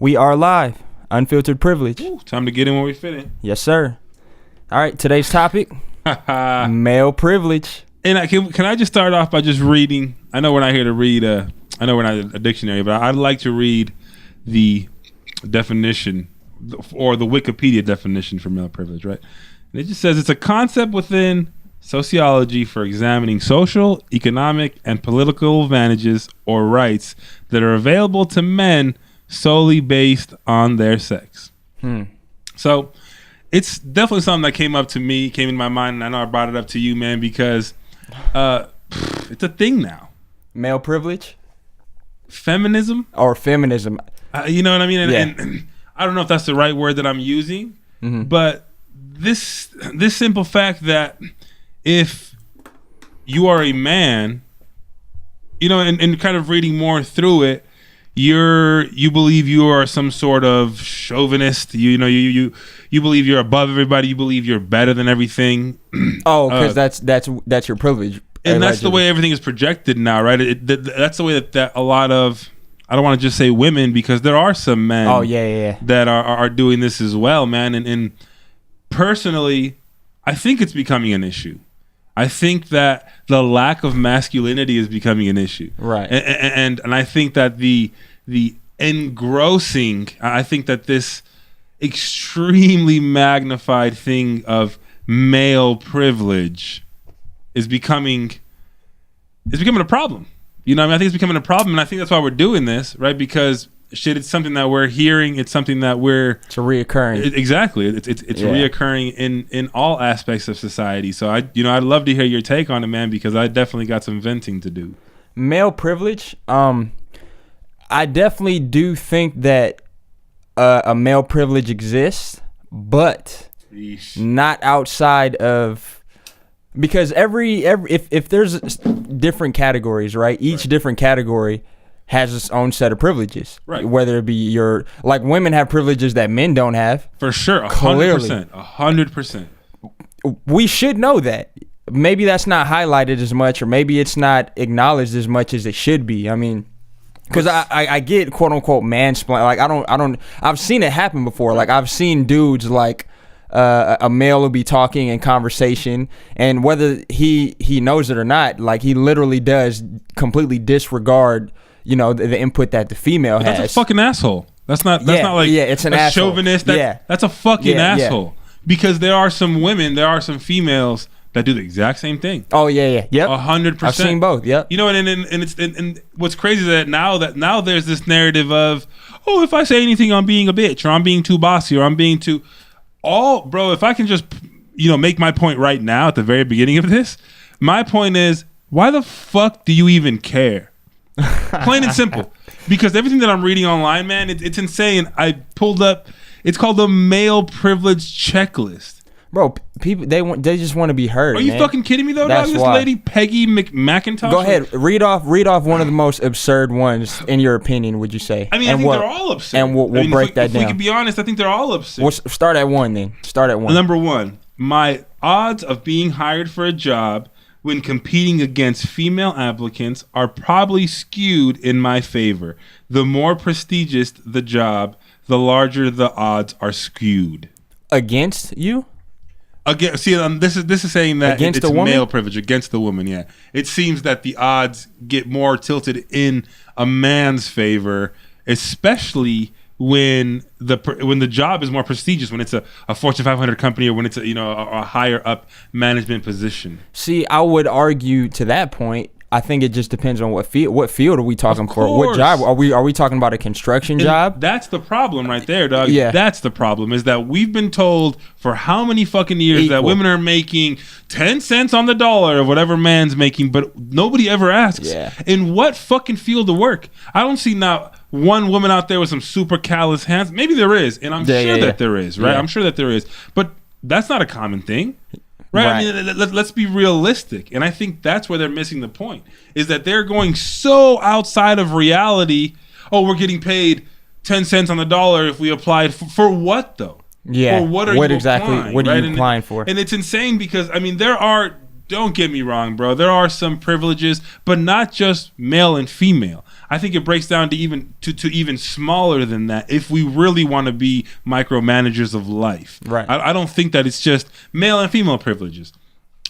We are live. Unfiltered Privilege. Ooh, time to get in where we fit in. Yes, sir. All right, today's topic, male privilege. And can I just start off by just reading? I know we're not here to read. I know we're not a dictionary, but I'd like to read the definition or the Wikipedia definition for male privilege, right? And it just says it's a concept within sociology for examining social, economic, and political advantages or rights that are available to men solely based on their sex. So it's definitely something that came in my mind, and I know I brought it up to you, man, because it's a thing now. Male privilege? Feminism? Or feminism. You know what I mean? And I don't know if that's the right word that I'm using, but this simple fact that if you are a man, you know, and kind of reading more through it, you believe you are some sort of chauvinist. You believe you're above everybody. You believe you're better than everything. Oh, because that's your privilege. And that's the way everything is projected now, right? That's the way that a lot of, I don't want to just say women, because there are some men that are doing this as well, man. And personally, I think it's becoming an issue. I think that the lack of masculinity is becoming an issue, right? And I think that the engrossing, I think that this extremely magnified thing of male privilege is becoming a problem. You know what I mean? I think it's becoming a problem, and I think that's why we're doing this, right? Because shit, it's something that we're hearing. It's something that it's reoccurring. Exactly. It's reoccurring in all aspects of society. So I'd love to hear your take on it, man, because I definitely got some venting to do. Male privilege. I definitely do think that a male privilege exists, but not outside of, because if there's different categories, right? Each different category has its own set of privileges, right? Whether it be like women have privileges that men don't have. For sure, 100%. We should know that. Maybe that's not highlighted as much, or maybe it's not acknowledged as much as it should be. I mean, because I get quote unquote mansplaining. Like I've seen it happen before. Like I've seen dudes like a male will be talking in conversation, and whether he knows it or not, like he literally does completely disregard, you know, the input that the female has. That's a fucking asshole. That's not like it's an asshole. Chauvinist. That's a fucking asshole. Because there are some females that do the exact same thing. Oh yeah. Yep. 100%. I've seen both. Yep. You know, and what's crazy is that now there's this narrative of, oh, if I say anything, I'm being a bitch, or I'm being too bossy, or I'm being too. Bro, if I can just, make my point right now at the very beginning of this, my point is, why the fuck do you even care? Plain and simple. Because everything that I'm reading online, man, it's insane. I pulled up, it's called the male privilege checklist. Bro, people they just want to be heard. Are you fucking kidding me though? That's this lady Peggy McIntosh. Go ahead, read off one of the most absurd ones in your opinion. Would you say? I mean, I think they're all absurd. And we'll break that down. If we can be honest, I think they're all absurd. We'll start at one then. Number one, my odds of being hired for a job when competing against female applicants are probably skewed in my favor. The more prestigious the job, the larger the odds are skewed. Against you? Again, see, this is saying that it's male privilege against the woman. Yeah, it seems that the odds get more tilted in a man's favor, especially when the job is more prestigious, when it's a Fortune 500 company, or when it's a higher up management position. See, I would argue to that point. I think it just depends on what field are we talking for? What job are we talking about? A construction job? That's the problem right there, dog. Yeah. That's the problem, is that we've been told for how many fucking years that women are making 10 cents on the dollar of whatever man's making, but nobody ever asks, in what fucking field of work? I don't see not one woman out there with some super callous hands. Maybe there is, and I'm sure that there is, right? I'm sure that there is, but that's not a common thing. Right? I mean, let's be realistic. And I think that's where they're missing the point, is that they're going so outside of reality. Oh, we're getting paid 10 cents on the dollar if we applied for what, though? Yeah. For what are you applying? What are you applying for? And it's insane because, I mean, don't get me wrong, bro. There are some privileges, but not just male and female. I think it breaks down to even smaller than that if we really want to be micromanagers of life. Right. I don't think that it's just male and female privileges.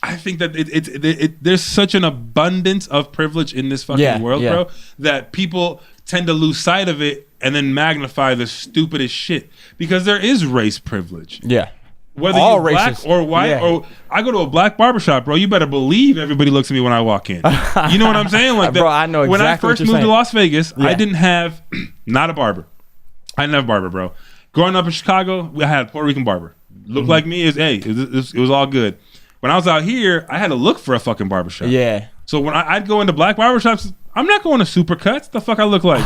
I think that there's such an abundance of privilege in this fucking world, bro, that people tend to lose sight of it and then magnify the stupidest shit, because there is race privilege. Yeah. Whether all you're black races. Or white, or I go to a black barbershop, bro, you better believe everybody looks at me when I walk in. You know what I'm saying? Like, bro, I know exactly when I first moved saying. to Las Vegas, I didn't have not a barber. I didn't have a barber, bro. Growing up in Chicago, I had a Puerto Rican barber. Looked like me. It was all good. When I was out here, I had to look for a fucking barbershop. Yeah. So when I'd go into black barbershops, I'm not going to Supercuts. The fuck I look like?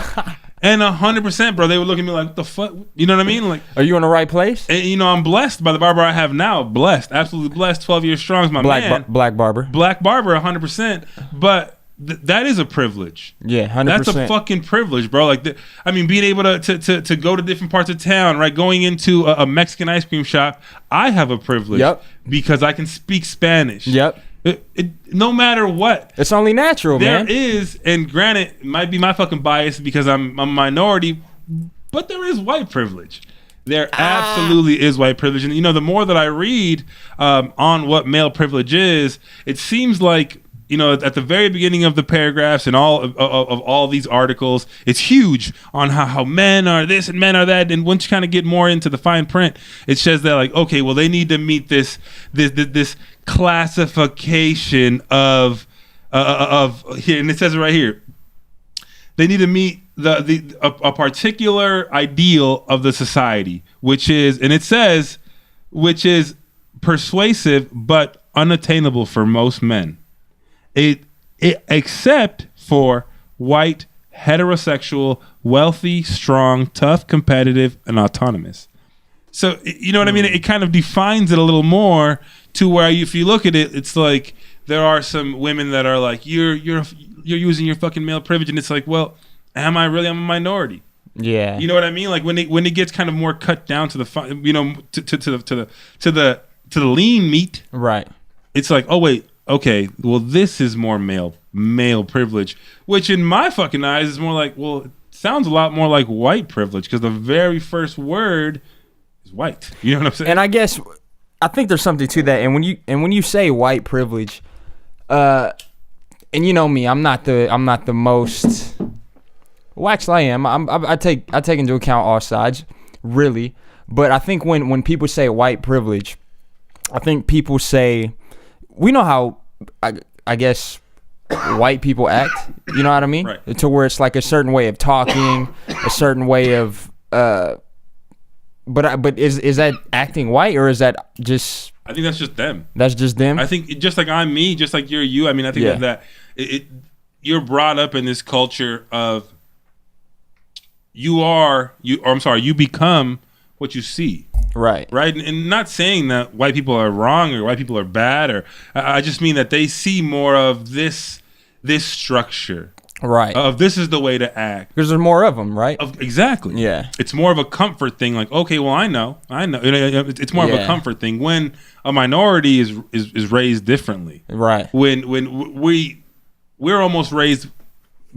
And 100%, bro, they would look at me like, the fuck? You know what I mean? Like, are you in the right place? And, you know, I'm blessed by the barber I have now. Blessed. Absolutely blessed. 12 years strong is my man. Black barber. Black barber, 100%. But that is a privilege. Yeah, 100%. That's a fucking privilege, bro. Like, being able to go to different parts of town, right? Going into a Mexican ice cream shop, I have a privilege. Yep. Because I can speak Spanish. Yep. No matter what, it's only natural, man. There is, and granted, it might be my fucking bias because I'm a minority, but there is white privilege. There absolutely is white privilege. And, you know, the more that I read on what male privilege is, it seems like, you know, at the very beginning of the paragraphs and all of all these articles, it's huge on how men are this and men are that. And once you kind of get more into the fine print, it says that, like, okay, well, they need to meet this classification of here, and it says it right here. They need to meet a particular ideal of the society, which is, and it says, which is persuasive but unattainable for most men. It except for white, heterosexual, wealthy, strong, tough, competitive, and autonomous. So, you know what I mean? It kind of defines it a little more to where, if you look at it, it's like there are some women that are like, you're using your fucking male privilege, and it's like, well, am I really? I'm a minority. Yeah. You know what I mean? Like when it gets kind of more cut down to the, you know, to the lean meat. Right. It's like, oh wait. Okay, well, this is more male privilege, which in my fucking eyes is more like, well, it sounds a lot more like white privilege, because the very first word is white. You know what I'm saying? And I think there's something to that. And when you say white privilege, and you know me, I'm not the most. Well, actually, I am. I take into account all sides, really. But I think when people say white privilege, I think people say, we know how, I guess, white people act. You know what I mean? Right. To where it's like a certain way of talking, a certain way of. But is that acting white, or is that just? I think that's just them. That's just them. I think just like I'm me, just like you're you. I mean, I think that you're brought up in this culture of you become what you see. Right. And not saying that white people are wrong or white people are bad, or I just mean that they see more of this structure. Right. Of this is the way to act. Because there's more of them, right? Exactly. Yeah. It's more of a comfort thing. Like, okay, well, I know. It's more of a comfort thing when a minority is raised differently. Right. When we're almost raised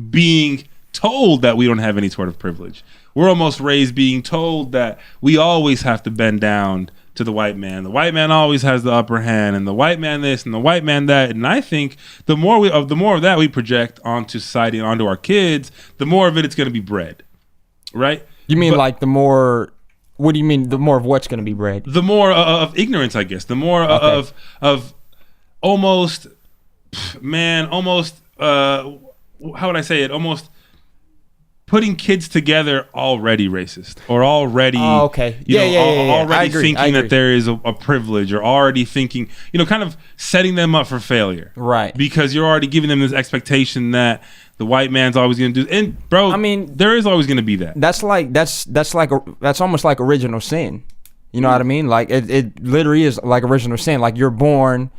being told that we don't have any sort of privilege. We're almost raised being told that we always have to bend down to the white man. The white man always has the upper hand, and the white man this and the white man that. And I think the more of that we project onto society and onto our kids, the more of it's going to be bred, right? You mean like the more? What do you mean? The more of what's going to be bred? The more of ignorance, I guess. The more of almost, how would I say it? Almost putting kids together already racist, or already already thinking that there is a privilege, or already thinking, kind of setting them up for failure, right? Because you're already giving them this expectation that the white man's always going to do. And bro, I mean, there is always going to be that. That's almost like original sin. You know what I mean? Like it literally is like original sin. Like you're born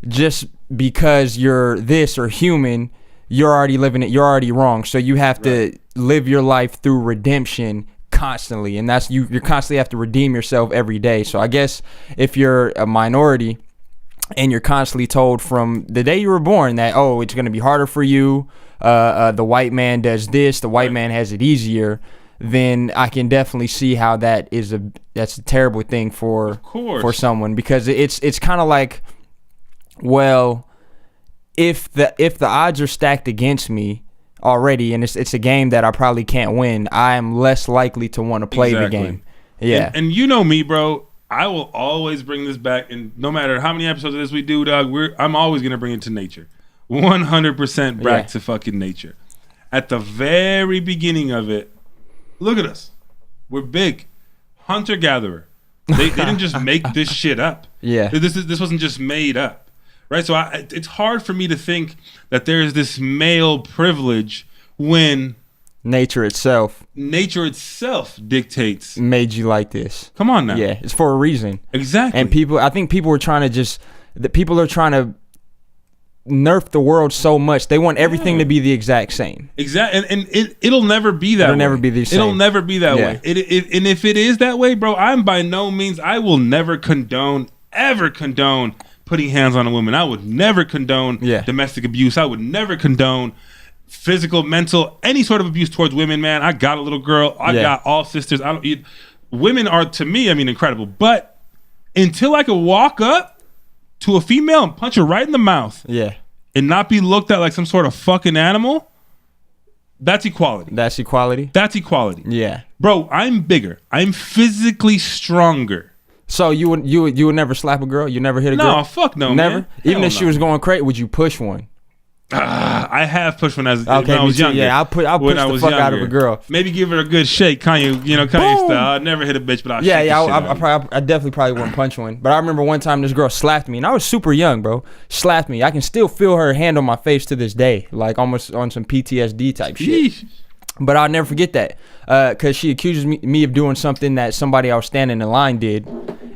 just because you're this or human. You're already living it. You're already wrong. So you have to live your life through redemption constantly, and that's you constantly have to redeem yourself every day. So I guess if you're a minority, and you're constantly told from the day you were born that, oh, it's going to be harder for you, the white man does this, the white man has it easier, then I can definitely see how that's a terrible thing for someone, because it's kind of like, well, if the odds are stacked against me already, and it's a game that I probably can't win, I am less likely to want to play the game. Yeah. And you know me, bro. I will always bring this back, and no matter how many episodes of this we do, dog, I'm always gonna bring it to nature. 100% back to fucking nature. At the very beginning of it, look at us. We're big. Hunter-gatherer. They didn't just make this shit up. Yeah. This wasn't just made up. Right, so it's hard for me to think that there is this male privilege when nature itself dictates made you like this. Come on now. Yeah, it's for a reason. Exactly. And I think people are trying to nerf the world so much. They want everything to be the exact same. Exactly, and it'll never be that way. It'll never be the same. It'll never be that way. And if it is that way, bro, I will never condone putting hands on a woman. I would never condone domestic abuse. I would never condone physical, mental, any sort of abuse towards women, man. I got a little girl. I got all sisters. Women are, to me, incredible. But until I could walk up to a female and punch her right in the mouth and not be looked at like some sort of fucking animal, that's equality. That's equality? That's equality. Yeah. Bro, I'm bigger. I'm physically stronger. So you would never slap a girl? You never hit a girl? No, fuck no, never? Man. Even if she was going crazy, would you push one? I have pushed one when I was younger. Yeah, I'll push the fuck out of a girl. Maybe give her a good shake, Kanye style. I never hit a bitch, but I'll shake the shit out. I definitely probably wouldn't punch one. But I remember one time this girl slapped me, and I was super young, bro. Slapped me. I can still feel her hand on my face to this day, like almost on some PTSD type shit. But I'll never forget that, because she accuses me of doing something that somebody I was standing in line did,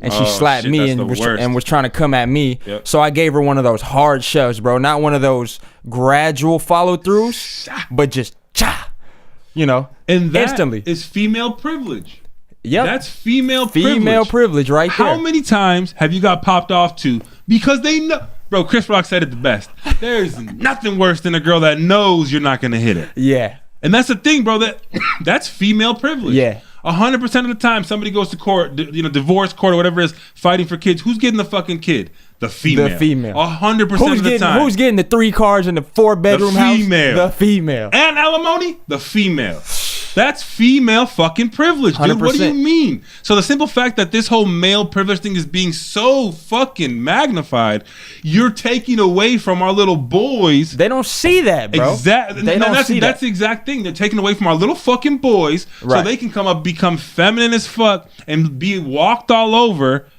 and she slapped me and was trying to come at me. Yep. So I gave her one of those hard shoves, bro. Not one of those gradual follow-throughs, but just and that instantly. Is female privilege. Yep. That's female privilege. Female privilege right there. How many times have you got popped off to because they know? Bro, Chris Rock said it the best. There's nothing worse than a girl that knows you're not going to hit it. Yeah. And that's the thing, bro, that's female privilege. Yeah. 100% of the time somebody goes to court, divorce court or whatever it is, fighting for kids. Who's getting the fucking kid? The female. 100% of the time. Who's getting the 3 cars in the 4-bedroom house? The female. And alimony? The female. That's female fucking privilege, dude. 100%. What do you mean? So the simple fact that this whole male privilege thing is being so fucking magnified, you're taking away from our little boys. They don't see that, bro. Exactly. That's the exact thing. They're taking away from our little fucking boys so they can come up, become feminine as fuck, and be walked all over.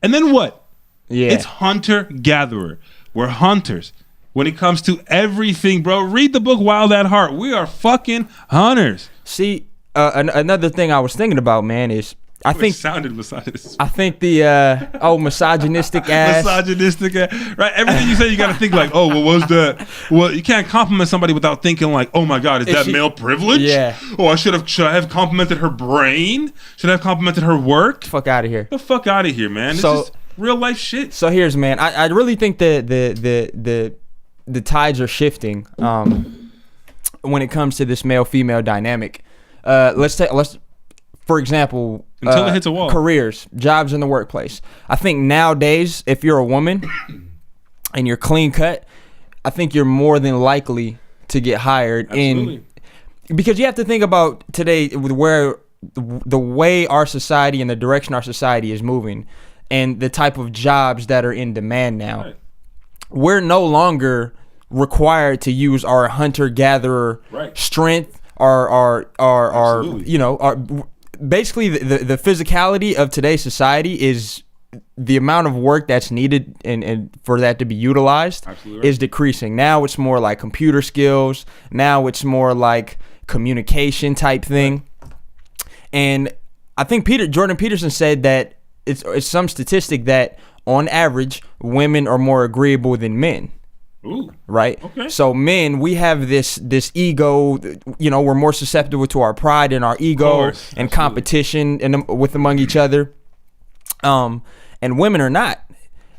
And then what? Yeah. It's hunter-gatherer. We're hunters. When it comes to everything, bro, read the book Wild at Heart. We are fucking hunters. See, another thing I was thinking about, man, is I think sounded misogynist. I think the misogynistic ass. Misogynistic ass. Right? Everything you say, you got to think like, oh, what was that? Well, you can't compliment somebody without thinking like, oh my God, is that male privilege? Yeah. Oh, should I have complimented her brain? Should I have complimented her work? Fuck out of here. The fuck out of here, man. It's just real life shit. So here's, man, I really think the tides are shifting when it comes to this male-female dynamic. Let's for example, until it hits a wall. Careers, jobs in the workplace. I think nowadays, if you're a woman and you're clean cut, I think you're more than likely to get hired. Absolutely. Because you have to think about today with where the way our society and the direction our society is moving and the type of jobs that are in demand now. Right. We're no longer required to use our hunter-gatherer strength, our basically the physicality of today's society is the amount of work that's needed and for that to be utilized is decreasing. Now it's more like computer skills. Now it's more like communication type thing. And I think Jordan Peterson said that it's some statistic that on average, women are more agreeable than men. Ooh. Right? Okay. So men, we have this ego, we're more susceptible to our pride and our ego and competition with among each other. And women are not.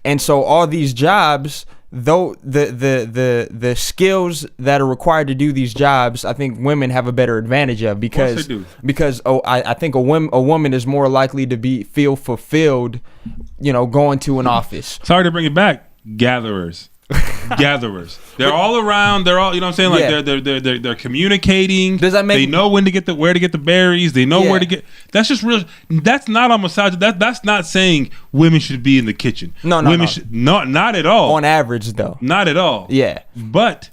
And so all these jobs, though the skills that are required to do these jobs, I think women have a better advantage of because I think a woman is more likely to feel fulfilled, going to an office. Sorry to bring it back, gatherers. They're all around. They're all, you know what I'm saying? Like they're communicating. Does that make? They know where to get the berries. They know where to get. That's just real. That's not on misogyny. That's not saying women should be in the kitchen. No. Not at all. On average, though. Not at all. Yeah. But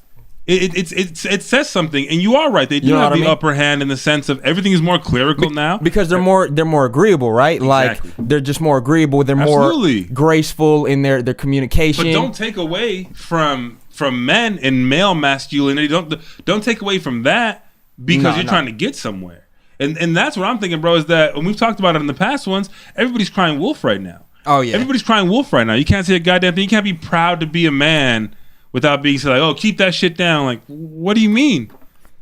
it says something, and you are right. They do have the upper hand in the sense of everything is more clerical now because they're more agreeable, right? Exactly. Like they're just more agreeable. They're more graceful in their communication. But don't take away from men and male masculinity. Don't take away from that because you're trying to get somewhere. And that's what I'm thinking, bro. Is that when we've talked about it in the past ones, everybody's crying wolf right now. Oh yeah, everybody's crying wolf right now. You can't say a goddamn thing. You can't be proud to be a man without being so like, oh, keep that shit down. Like, what do you mean?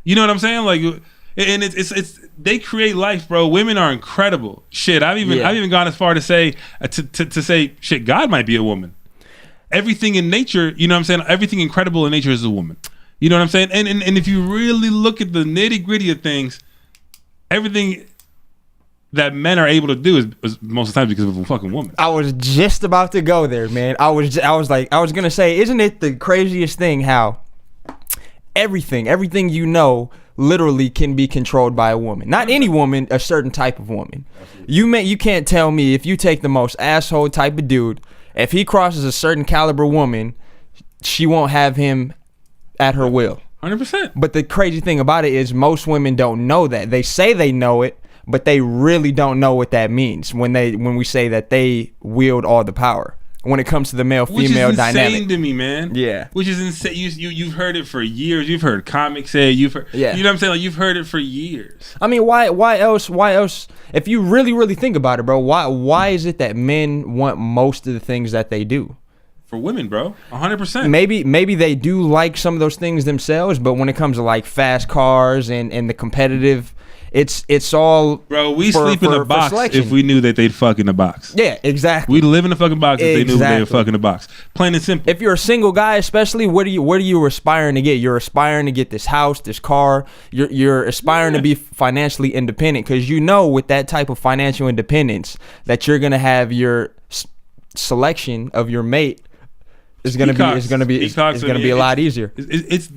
You know what I'm saying? Like, and it's they create life, bro. Women are incredible. Shit, I've even gone as far to say to say shit. God might be a woman. Everything in nature, you know what I'm saying? Everything incredible in nature is a woman. You know what I'm saying? And if you really look at the nitty gritty of things, everything that men are able to do is most of the time because of a fucking woman. I was just about to go there, man. I was gonna say, isn't it the craziest thing how everything literally can be controlled by a woman? Not any woman, a certain type of woman. You can't tell me if you take the most asshole type of dude, if he crosses a certain caliber woman, she won't have him at her will. 100%. But the crazy thing about it is most women don't know that. They say they know it, but they really don't know what that means when we say that they wield all the power when it comes to the male-female dynamic. Which is insane to me, man. Yeah. Which is insane. You've heard it for years. You've heard comics say. You've heard. Yeah. You know what I'm saying? Like you've heard it for years. I mean, why else? If you really think about it, bro, why is it that men want most of the things that they do? For women, bro, 100%. Maybe they do like some of those things themselves, but when it comes to like fast cars and the competitive. It's all, bro. We sleep in a box if we knew that they'd fuck in a box. Yeah, exactly. We'd live in a fucking box if they knew they would fuck in a box. Plain and simple. If you're a single guy, especially, what are you aspiring to get? You're aspiring to get this house, this car. You're aspiring to be financially independent because with that type of financial independence that you're gonna have your selection of your mate is gonna be a lot easier. It's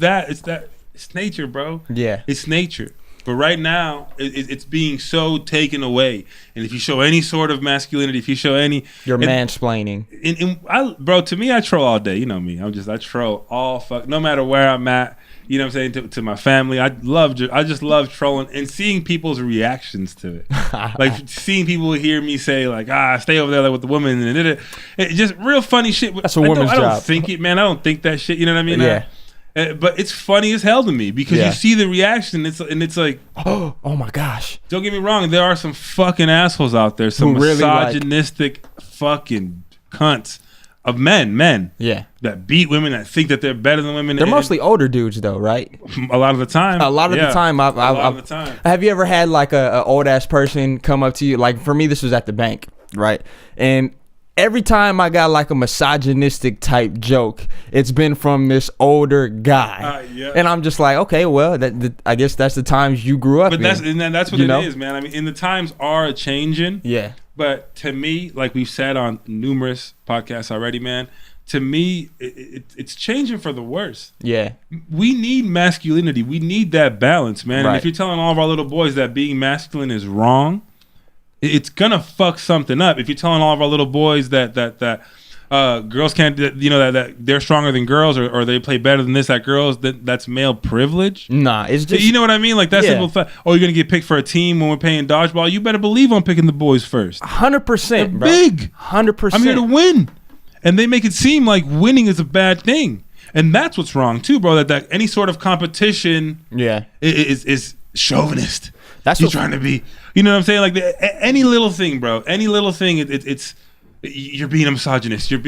nature, bro. Yeah, it's nature. But right now, it's being so taken away. And if you show any sort of masculinity, if you show any... You're mansplaining. Bro, to me, I troll all day. You know me. I troll all fuck... No matter where I'm at, you know what I'm saying, to my family. I just love trolling and seeing people's reactions to it. Like, seeing people hear me say, like, stay over there like, with the woman. And it just real funny shit. That's a woman's job. I don't think it, man. I don't think that shit. You know what I mean? Yeah. But it's funny as hell to me because you see the reaction and it's like, oh my gosh. Don't get me wrong, there are some fucking assholes out there, some misogynistic fucking cunts of men. Yeah. That beat women, that think that they're better than women. They're mostly older dudes though, right? A lot of the time. A lot of the time. Have you ever had like a old ass person come up to you? Like for me, this was at the bank, right? And every time I got like a misogynistic type joke, it's been from this older guy, and I'm just like, okay, well, I guess that's the times you grew up. But that's what it is, man. I mean, and the times are changing. Yeah. But to me, like we've said on numerous podcasts already, man, to me, it's changing for the worse. Yeah. We need masculinity. We need that balance, man. Right. And if you're telling all of our little boys that being masculine is wrong, it's gonna fuck something up. If you're telling all of our little boys that girls can't, that they're stronger than girls or they play better than this at girls, that's male privilege. Nah, it's just, you know what I mean? Like that simple fact. Oh, you're gonna get picked for a team when we're playing dodgeball. You better believe I'm picking the boys first. 100%, bro. Big 100%. I'm here to win, and they make it seem like winning is a bad thing, and that's what's wrong too, bro. That any sort of competition, is chauvinist. That's you're trying to be. You know what I'm saying? Like any little thing, bro. Any little thing, it's you're being a misogynist. You're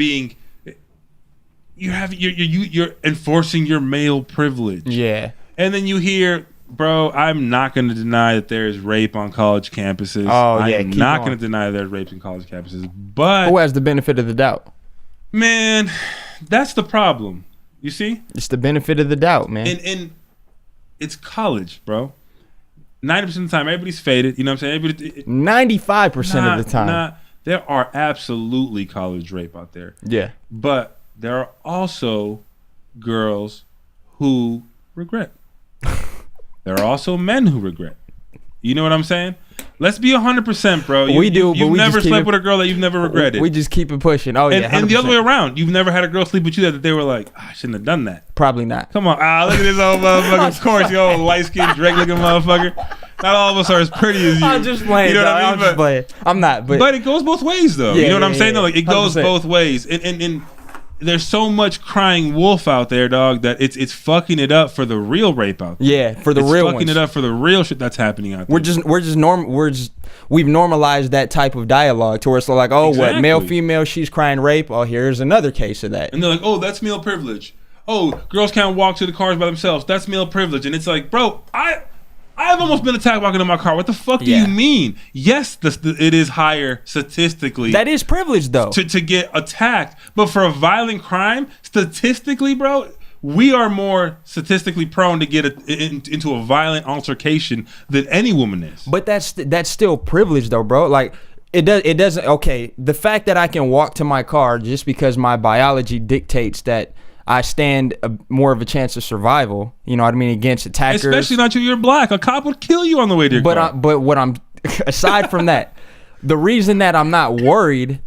enforcing your male privilege. Yeah. And then you hear, bro, I'm not going to deny that there is rape on college campuses. Oh yeah. I'm not going to deny there's rape on college campuses. But who has the benefit of the doubt? Man, that's the problem. You see? It's the benefit of the doubt, man. And it's college, bro. 90% of the time, everybody's faded. You know what I'm saying? 95% of the time. There are absolutely college rape out there. Yeah. But there are also girls who regret. There are also men who regret. You know what I'm saying? Let's be 100%, bro. You've never slept with a girl that you've never regretted. We just keep it pushing. Oh, yeah. 100%. And the other way around. You've never had a girl sleep with you that they were like, I shouldn't have done that. Probably not. Come on. Look at this old motherfucker. Of course, you old light-skinned, Drake-looking motherfucker. Not all of us are as pretty as you. I'm just playing. You know what I mean? I'm just playing. I'm not. But it goes both ways, though. Yeah, you know what I'm saying? Though? Like, it goes 100%. both ways. And there's so much crying wolf out there, dog, that it's fucking it up for the real rape out there. Yeah, for the real ones. It's fucking it up for the real shit that's happening out there. We've normalized that type of dialogue to where it's like, oh, Exactly. what, male, female, she's crying rape. Oh, here's another case of that. And they're like, oh, that's male privilege. Oh, girls can't walk to the cars by themselves. That's male privilege. And it's like, bro, I've almost been attacked walking in my car. What the fuck do you mean? Yes, it is higher statistically. That is privilege, though. To get attacked. But for a violent crime, statistically, bro, we are more statistically prone to get into a violent altercation than any woman is. But that's still privilege, though, bro. Like, it doesn't. Okay, the fact that I can walk to my car just because my biology dictates that I stand more of a chance of survival. You know what I mean, against attackers. Especially not you're black. A cop would kill you on the way to your car. But what I'm aside from that, the reason that I'm not worried,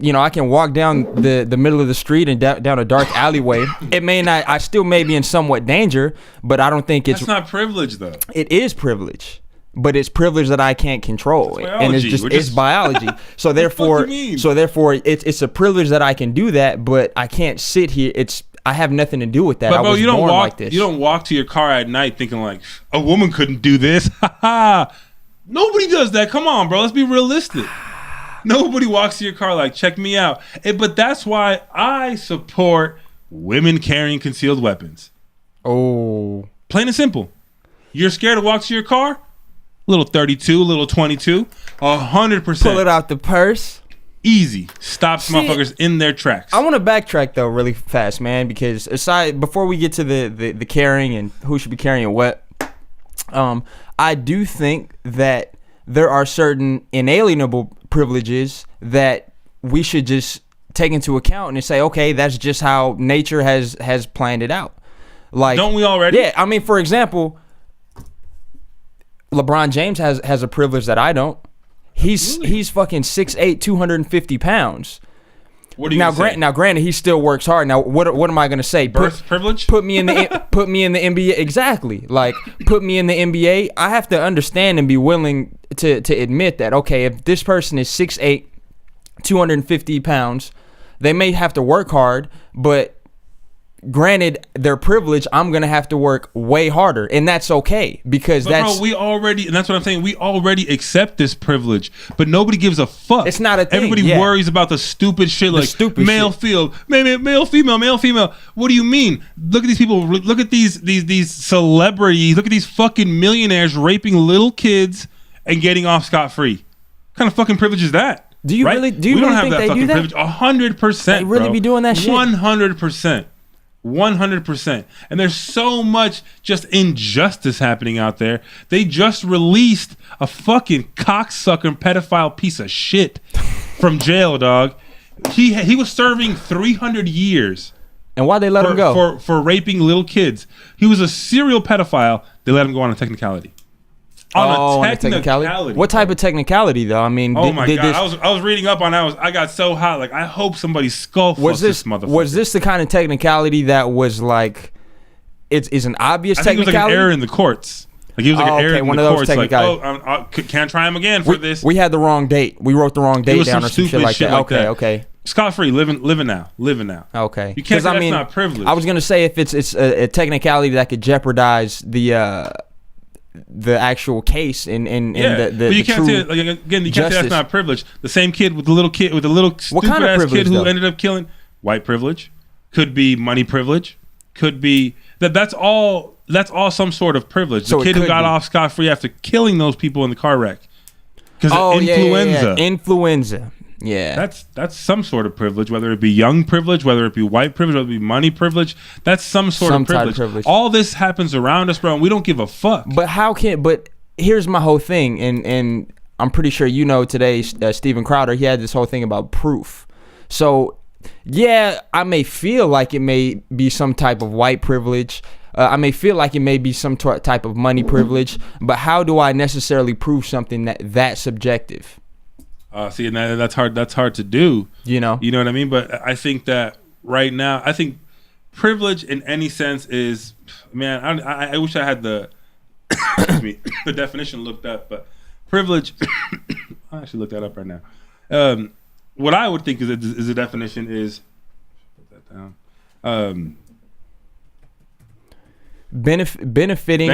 you know, I can walk down the middle of the street and down a dark alleyway. It may not. I still may be in somewhat danger, but I don't think it's. That's not privilege, though. It is privilege. But it's privilege that I can't control, and it's biology. So therefore, it's a privilege that I can do that, but I can't sit here. I have nothing to do with that. But bro, you don't walk like this. You don't walk to your car at night thinking like a woman couldn't do this. Nobody does that. Come on, bro. Let's be realistic. Nobody walks to your car like, check me out. But that's why I support women carrying concealed weapons. Oh, plain and simple. You're scared to walk to your car? Little 32, little 22, 100%. Pull it out the purse. Easy. Stop motherfuckers in their tracks. I want to backtrack though really fast, man, because before we get to the carrying and who should be carrying what, I do think that there are certain inalienable privileges that we should just take into account and say, okay, that's just how nature has planned it out. Like, don't we already? Yeah, I mean, for example, LeBron James has a privilege that I don't. He's fucking 6'8", 250 pounds. What do you say? Now, granted, he still works hard. Now, what am I gonna say? Birth privilege? Put me in the NBA. Exactly. Like, put me in the NBA. I have to understand and be willing to admit that, okay, if this person is 6'8", 250 pounds, they may have to work hard, but granted, their privilege, I'm gonna have to work way harder, and that's okay because bro, and that's what I'm saying. We already accept this privilege, but nobody gives a fuck. It's not a thing. Everybody worries about the stupid shit, like male female. What do you mean? Look at these people. Look at these celebrities. Look at these fucking millionaires raping little kids and getting off scot-free. What kind of fucking privilege is that? Do you really? Do you really think they do that? 100%. They really be doing that shit. 100%. 100%. And there's so much just injustice happening out there. They just released a fucking cocksucker pedophile piece of shit from jail, dog. He was serving 300 years. And why they let him go? For raping little kids. He was a serial pedophile. They let him go on a technicality. On a technicality. What type of technicality, though? I mean, oh my god! I was reading up on that. I got so hot. Like, I hope somebody skull fucks this motherfucker. Was this the kind of technicality that was like, it's an obvious technicality? I think it was like an error in the courts. Like, he was like an error in the courts. Like, can't try him again for this. We had the wrong date. We wrote the wrong date down or some shit like that. Okay. Scot-free, living now. Okay. You can't say that's not privilege. I was gonna say if it's a technicality that could jeopardize the actual case in the but you can't say, like, again, you can't say that's not privilege. The same kid with the little stupid kind of ass privilege, kid who though? ended up killing, white privilege, could be money privilege, could be that's all some sort of privilege. So the kid who got off scot-free after killing those people in the car wreck because of influenza. Influenza. Yeah. That's some sort of privilege, whether it be young privilege, whether it be white privilege, whether it be money privilege. That's some sort of Some type of privilege. privilege. All this happens around us, bro, and we don't give a fuck. But here's my whole thing, and I'm pretty sure you know today, Steven Crowder, he had this whole thing about proof. So, yeah, I may feel like it may be some type of white privilege. I may feel like it may be some type of money privilege, but how do I necessarily prove something that's subjective? See, and that's hard. That's hard to do. You know what I mean. But I think that right now, I think privilege in any sense is, man. I wish I had the excuse me, the definition looked up, but privilege. I actually looked that up right now. What I would think is a definition is put that down. Benefiting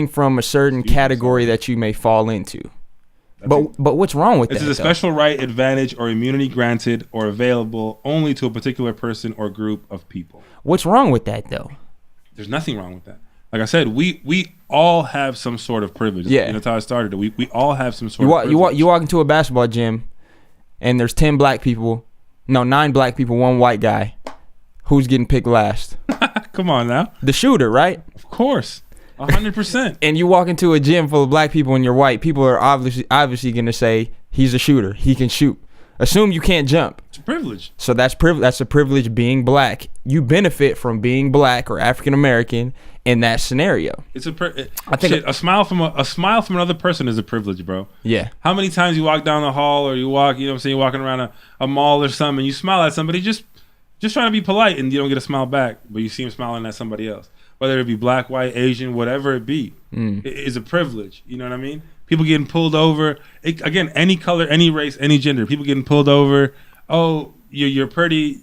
from a certain category that you may fall into. But what's wrong with that? This is a special right, advantage, or immunity granted or available only to a particular person or group of people. What's wrong with that, though? There's nothing wrong with that. Like I said, we all have some sort of privilege. Yeah, that's how it started. We all have some sort of privilege. You walk into a basketball gym, and there's 9 black people, 1 white guy. Who's getting picked last? Come on now. The shooter, right? Of course. 100%. And you walk into a gym full of black people and you're white, people are obviously going to say, he's a shooter. He can shoot. Assume you can't jump. It's a privilege. So that's a privilege being black. You benefit from being black or African American in that scenario. It's a smile from another person is a privilege, bro. Yeah. How many times you walk down the hall or you walk, you know what I'm saying, you're walking around a mall or something and you smile at somebody just trying to be polite and you don't get a smile back, but you see him smiling at somebody else. Whether it be black, white, Asian, whatever it be, it is a privilege. You know what I mean? People getting pulled over. Again, any color, any race, any gender. People getting pulled over. Oh, you're pretty.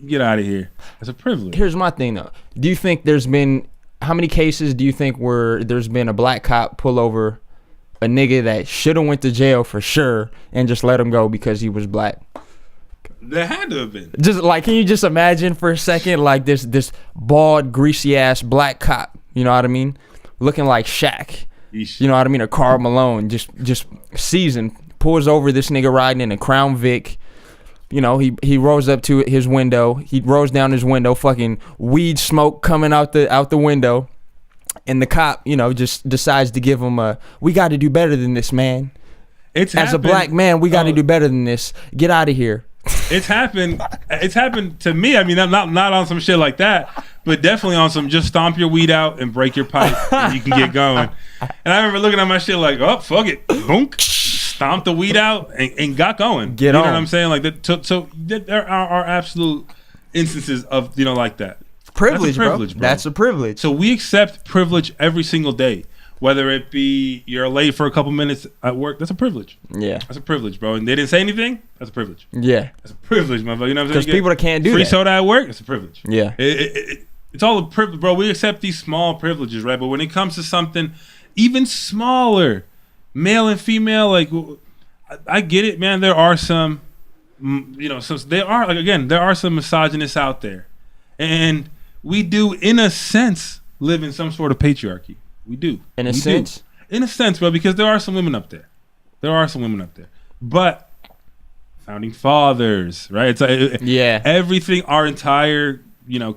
Get out of here. That's a privilege. Here's my thing, though. Do you think how many cases do you think where there's been a black cop pull over a nigga that should have went to jail for sure and just let him go because he was black? There had to have been. Just like, can you just imagine for a second, like this bald, greasy ass black cop, you know what I mean, looking like Shaq, you know what I mean, or Karl Malone, just seasoned, pulls over this nigga riding in a Crown Vic. You know, he rolls up to his window, he rolls down his window, fucking weed smoke coming out the window, and the cop, you know, just decides to give him we got to do better than this, man. As a black man, we got to do better than this. Get out of here. It's happened to me. I mean, not on some shit like that, but definitely on some just stomp your weed out and break your pipe and you can get going. And I remember looking at my shit like, oh, fuck it. Boom. Stomp the weed out and got going. Get on. You know what I'm saying? Like that. So there are absolute instances of, like that. Privilege, bro. That's a privilege. So we accept privilege every single day. Whether it be you're late for a couple minutes at work, that's a privilege. Yeah. That's a privilege, bro. And they didn't say anything, that's a privilege. Yeah. That's a privilege, motherfucker. You know what I'm saying? Because people that can't do free that. soda at work, it's a privilege. Yeah. It's all a privilege, bro. We accept these small privileges, right? But when it comes to something even smaller, male and female, like, I get it, man. There are some, there are some misogynists out there. And we do, in a sense, live in some sort of patriarchy. We do. In a sense? In a sense, bro, because there are some women up there. But founding fathers, right? Yeah. Everything, our entire,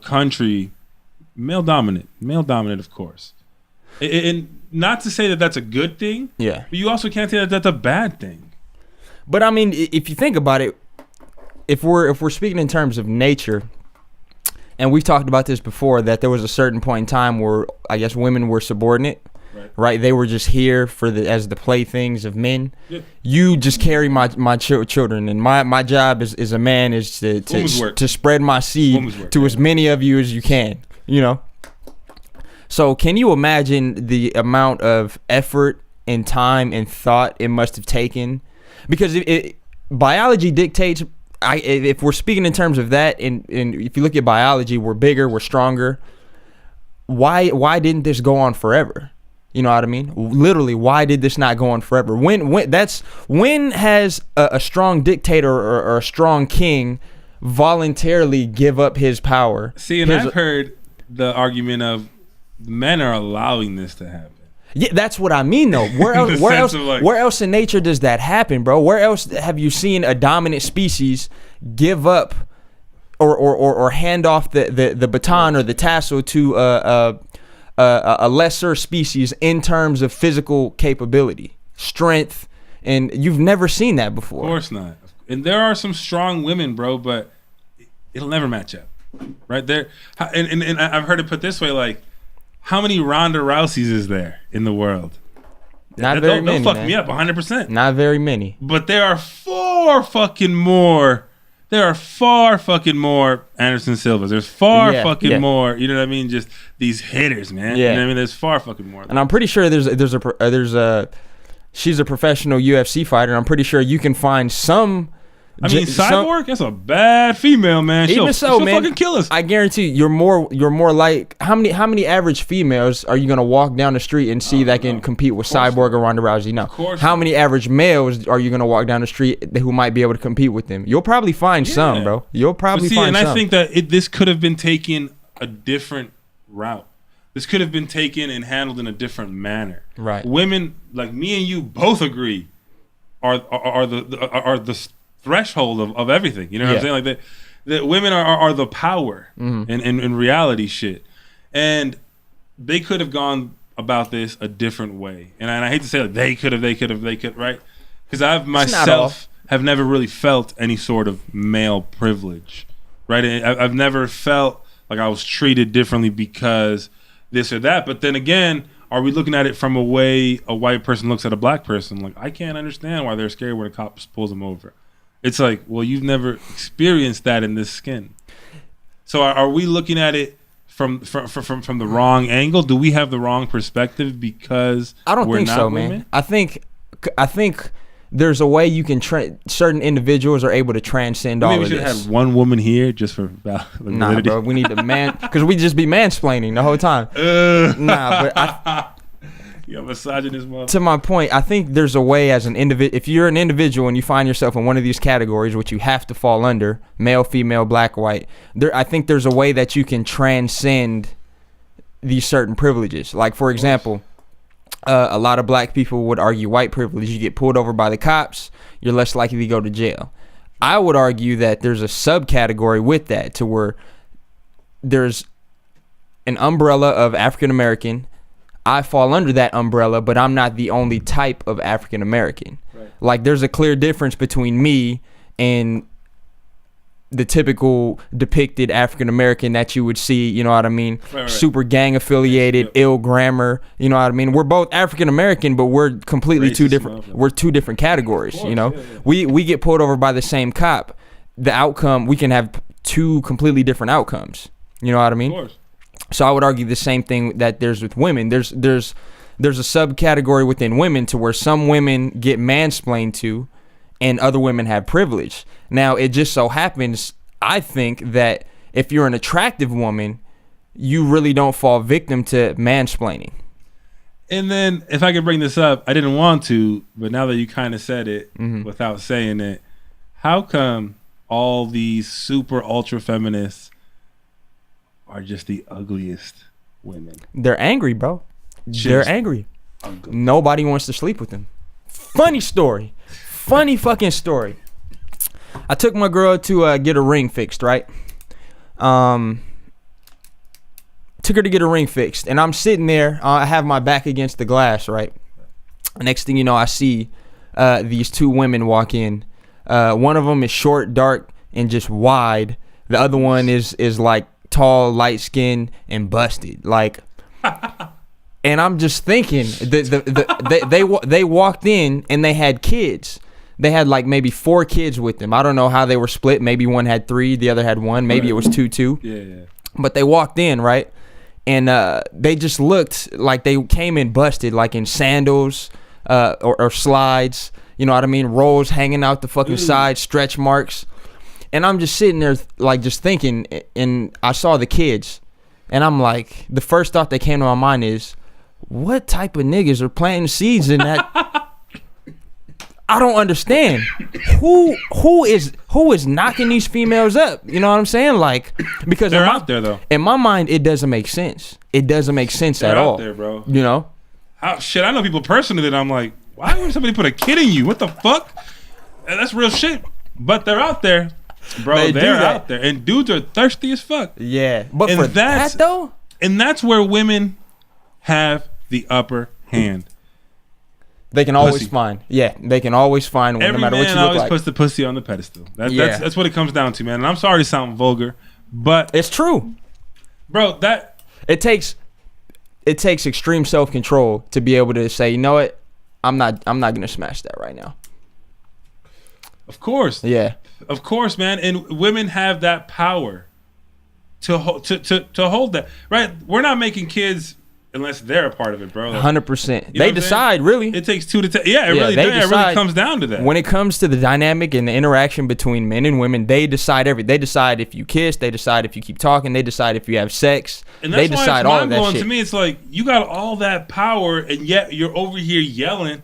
country, male dominant, of course. And not to say that that's a good thing. Yeah. But you also can't say that that's a bad thing. But I mean, if you think about it, if we're speaking in terms of nature, and we've talked about this before, that there was a certain point in time where I guess women were subordinate, right? They were just here as the playthings of men. Yeah. You just carry my children, and my job as a man is to spread my seed to as many of you as you can. So can you imagine the amount of effort and time and thought it must have taken? Because biology dictates. If we're speaking in terms of that, and if you look at biology, we're bigger, we're stronger. Why didn't this go on forever? You know what I mean? Literally, why did this not go on forever? When has a strong dictator or a strong king voluntarily give up his power? See, and I've heard the argument of men are allowing this to happen. Yeah, that's what I mean though. Where else? Where else in nature does that happen, bro? Where else have you seen a dominant species give up or hand off the baton or the tassel to a lesser species in terms of physical capability, strength, and you've never seen that before. Of course not. And there are some strong women, bro, but it'll never match up, right there. And I've heard it put this way, like, how many Ronda Rouseys is there in the world? Not very many. They'll fuck me up 100%. Not very many. But there are far fucking more Anderson Silvas. There's far fucking more. You know what I mean? Just these hitters, man. Yeah. You know what I mean? There's far fucking more. And I'm pretty sure she's a professional UFC fighter. And I'm pretty sure you can find some. I mean, Cyborg, that's a bad female, man. She'll man, fucking kill us. I guarantee you're more like how many average females are you gonna walk down the street and see that can compete with Cyborg or Ronda Rousey? No. How many average males are you gonna walk down the street who might be able to compete with them? You'll probably find some, bro. You'll probably find some. And I think that this could have been taken a different route. This could have been taken and handled in a different manner. Right. Women like me and you both agree are the threshold of everything. You know what I'm saying? Like that women are the power in reality shit. And they could have gone about this a different way. And I hate to say like they could, right? Because I've myself have never really felt any sort of male privilege, right? I've never felt like I was treated differently because this or that. But then again, are we looking at it from a way a white person looks at a black person? Like, I can't understand why they're scared when a cop pulls them over. It's like, well, you've never experienced that in this skin. So are we looking at it from the wrong angle? Do we have the wrong perspective because I don't think so, women? Man. I think there's a way you can certain individuals are able to transcend all of this. Maybe we should have one woman here just for validity. Nah, bro, we need to because we just be mansplaining the whole time. Nah, but Yo, misogynist mother. To my point, I think there's a way as an individual. If you're an individual and you find yourself in one of these categories, which you have to fall under, male, female, black, white, I think there's a way that you can transcend these certain privileges. Like, for example, a lot of black people would argue white privilege. You get pulled over by the cops, you're less likely to go to jail. I would argue that there's a subcategory with that to where there's an umbrella of African American. I fall under that umbrella, but I'm not the only type of African American. Right. Like, there's a clear difference between me and the typical depicted African American that you would see, you know what I mean? Right. Super gang affiliated, ill grammar, you know what I mean? We're both African American, but we're completely two different categories, you know? Yeah. We get pulled over by the same cop. The outcome, we can have two completely different outcomes. You know what I mean? Of course. So I would argue the same thing that there's with women. There's a subcategory within women to where some women get mansplained to and other women have privilege. Now, it just so happens, I think, that if you're an attractive woman, you really don't fall victim to mansplaining. And then, if I could bring this up, I didn't want to, but now that you kind of said it without saying it, how come all these super ultra feminists are just the ugliest women? They're angry, bro. They're angry. Ugly. Nobody wants to sleep with them. Funny story. Funny fucking story. I took my girl to get a ring fixed, right? Took her to get a ring fixed, and I'm sitting there. I have my back against the glass, right? Next thing you know, I see these two women walk in. One of them is short, dark, and just wide. The other one is like tall, light skinned, and busted. Like, and I'm just thinking, they walked in and they had kids. They had like maybe 4 kids with them. I don't know how they were split. Maybe one had 3, the other had 1. Maybe it was 2-2. Yeah. But they walked in, right? And they just looked like they came in busted, like in sandals or slides. You know what I mean? Rolls hanging out the fucking side, stretch marks. And I'm just sitting there like just thinking, and I saw the kids. And I'm like, the first thought that came to my mind is, what type of niggas are planting seeds in that? I don't understand. Who is knocking these females up? You know what I'm saying? Like, because they're out there though. In my mind, it doesn't make sense. It doesn't make sense at all. They're out there, bro. You know? Shit, I know people personally that I'm like, why would somebody put a kid in you? What the fuck? And that's real shit. But they're out there, bro. They're out there, and dudes are thirsty as fuck. Yeah, but and for that though, and that's where women have the upper hand. They can always find. Yeah, they can always find one, no matter what you look like. Every man always puts the pussy on the pedestal. That's what it comes down to, man. And I'm sorry to sound vulgar, but it's true, bro. That it takes extreme self-control to be able to say, you know what, I'm not gonna smash that right now. Of course, yeah, of course, man. And women have that power to hold that. Right? We're not making kids unless they're a part of it, bro. 100%. They decide, really. It takes 2 to 10. Yeah, it really comes down to that. When it comes to the dynamic and the interaction between men and women, they decide everything. They decide if you kiss. They decide if you keep talking. They decide if you have sex. And that's they decide all of that shit. To me, it's like you got all that power, and yet you're over here yelling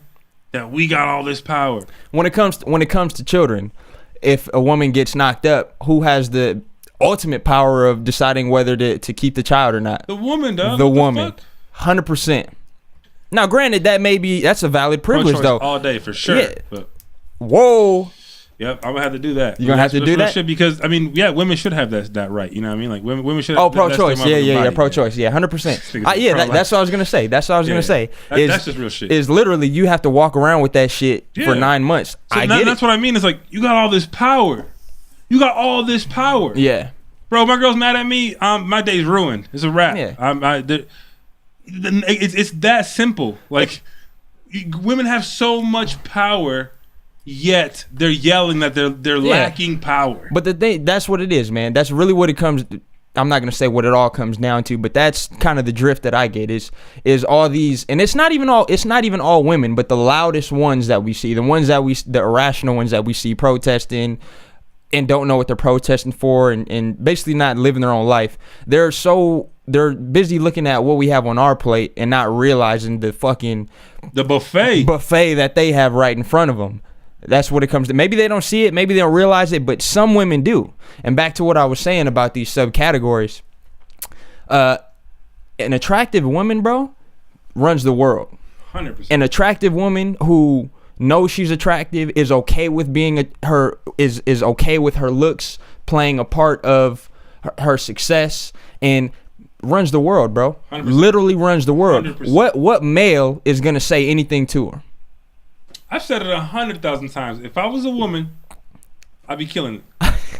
that we got all this power. When it comes to children, if a woman gets knocked up, who has the ultimate power of deciding whether to keep the child or not? The woman, dog. The woman. 100%. Now, granted, that's a valid privilege, though. All day for sure. Yeah. But, whoa. Yep, I'm gonna have to do that. You're gonna have to do that shit because I mean, yeah, women should have that right. You know what I mean? Like women should. Oh, pro-choice. Yeah, pro-choice. Yeah, 100%. Yeah, that's what I was gonna say. That's just real shit. Is literally you have to walk around with that shit for 9 months. So that's what I mean. It's like you got all this power. You got all this power. Yeah. Bro, my girl's mad at me. My day's ruined. It's a wrap. Yeah. It's that simple. Like women have so much power, yet they're yelling that they're lacking power. But the thing, that's what it is, man. That's really what it comes. I'm not gonna say what it all comes down to, but that's kind of the drift that I get is all these, and it's not even all women, but the loudest ones that we see, the irrational ones that we see protesting and don't know what they're protesting for, and basically not living their own life. They're busy looking at what we have on our plate and not realizing the buffet that they have right in front of them. That's what it comes to. Maybe they don't see it, maybe they don't realize it, but some women do. And back to what I was saying about these subcategories, an attractive woman, bro, runs the world. 100%. An attractive woman who knows she's attractive is okay with being is okay with her looks playing a part of her success, and runs the world, bro. 100%. Literally runs the world. 100%. What male is gonna say anything to her? I've said it 100,000 times. If I was a woman, I'd be killing it.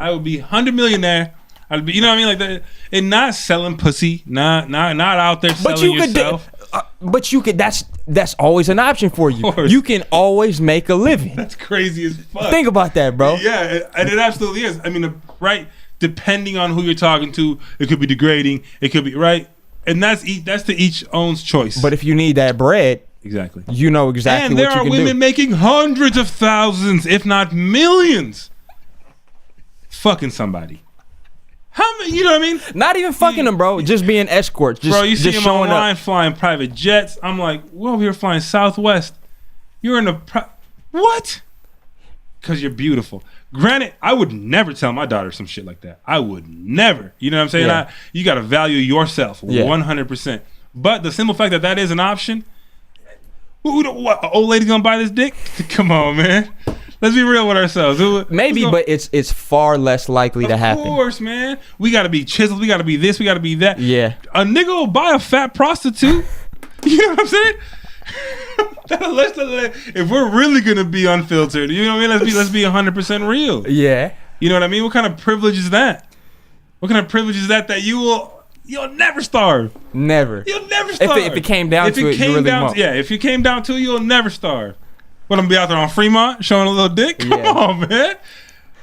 I would be 100 millionaire. I'd be, you know what I mean, like that, and not selling pussy, not out there selling yourself. But you could. That's always an option for you. You can always make a living. That's crazy as fuck. Think about that, bro. Yeah, and it absolutely is. I mean, right. Depending on who you're talking to, it could be degrading. It could be right, and that's to each own's choice. But if you need that bread, exactly, you know exactly what you can do. And there are women making hundreds of thousands, if not millions, fucking somebody. How many? You know what I mean? Not even fucking them, bro. Just being escorts. Just, bro, you see just them online flying private jets. I'm like, we're over here flying Southwest. You're in what? Because you're beautiful. Granted, I would never tell my daughter some shit like that. I would never. You know what I'm saying? Yeah. You got to value yourself 100%. But the simple fact that is an option, what, old lady gonna buy this dick? Come on, man. Let's be real with ourselves. Maybe, but it's far less likely to happen. Of course, man. We got to be chiseled. We got to be this. We got to be that. Yeah. A nigga will buy a fat prostitute. You know what I'm saying? If we're really gonna be unfiltered, you know what I mean? Let's be 100% real. Yeah. You know what I mean? What kind of privilege is that? What kind of privilege is that you'll never starve? Never. You'll never starve. If it came down to it, you really won't. Yeah. If you came down to it, you'll never starve. But I'm gonna be out there on Fremont showing a little dick. Come on, man.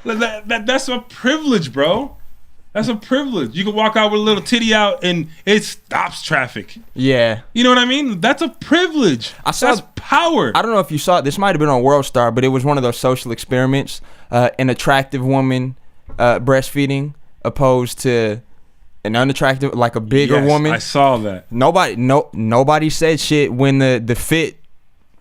That's a privilege, bro. That's a privilege. You can walk out with a little titty out and it stops traffic. Yeah. You know what I mean? That's a privilege. That's power. I don't know if you saw it. This might have been on World Star, but it was one of those social experiments. An attractive woman breastfeeding opposed to an unattractive, like a bigger woman. I saw that. Nobody said shit when the fit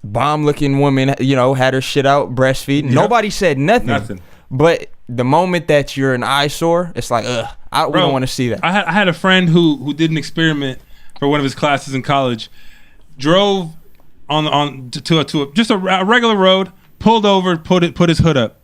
bomb-looking woman, had her shit out breastfeeding. Yep. Nobody said nothing. But the moment that you're an eyesore, it's like, we don't want to see that. I had a friend who did an experiment for one of his classes in college. Drove just a regular road, pulled over, put his hood up,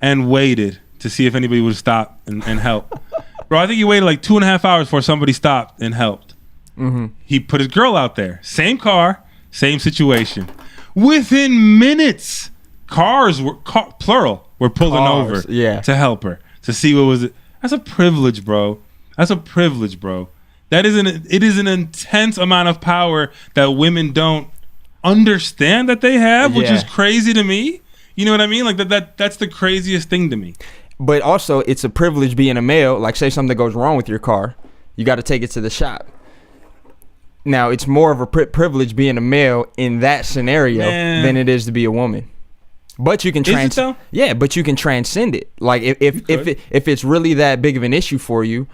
and waited to see if anybody would stop and help. Bro, I think he waited like 2.5 hours before somebody stopped and helped. Mm-hmm. He put his girl out there, same car, same situation. Within minutes, plural, were pulling over to help her, to see what was it. That's a privilege, bro. That's a privilege, bro. It is an intense amount of power that women don't understand that they have, which is crazy to me. You know what I mean? Like that's the craziest thing to me. But also, it's a privilege being a male. Like, say something goes wrong with your car, you got to take it to the shop. Now, it's more of a privilege being a male in that scenario than it is to be a woman. But you can but you can transcend it. Like if it's really that big of an issue for you,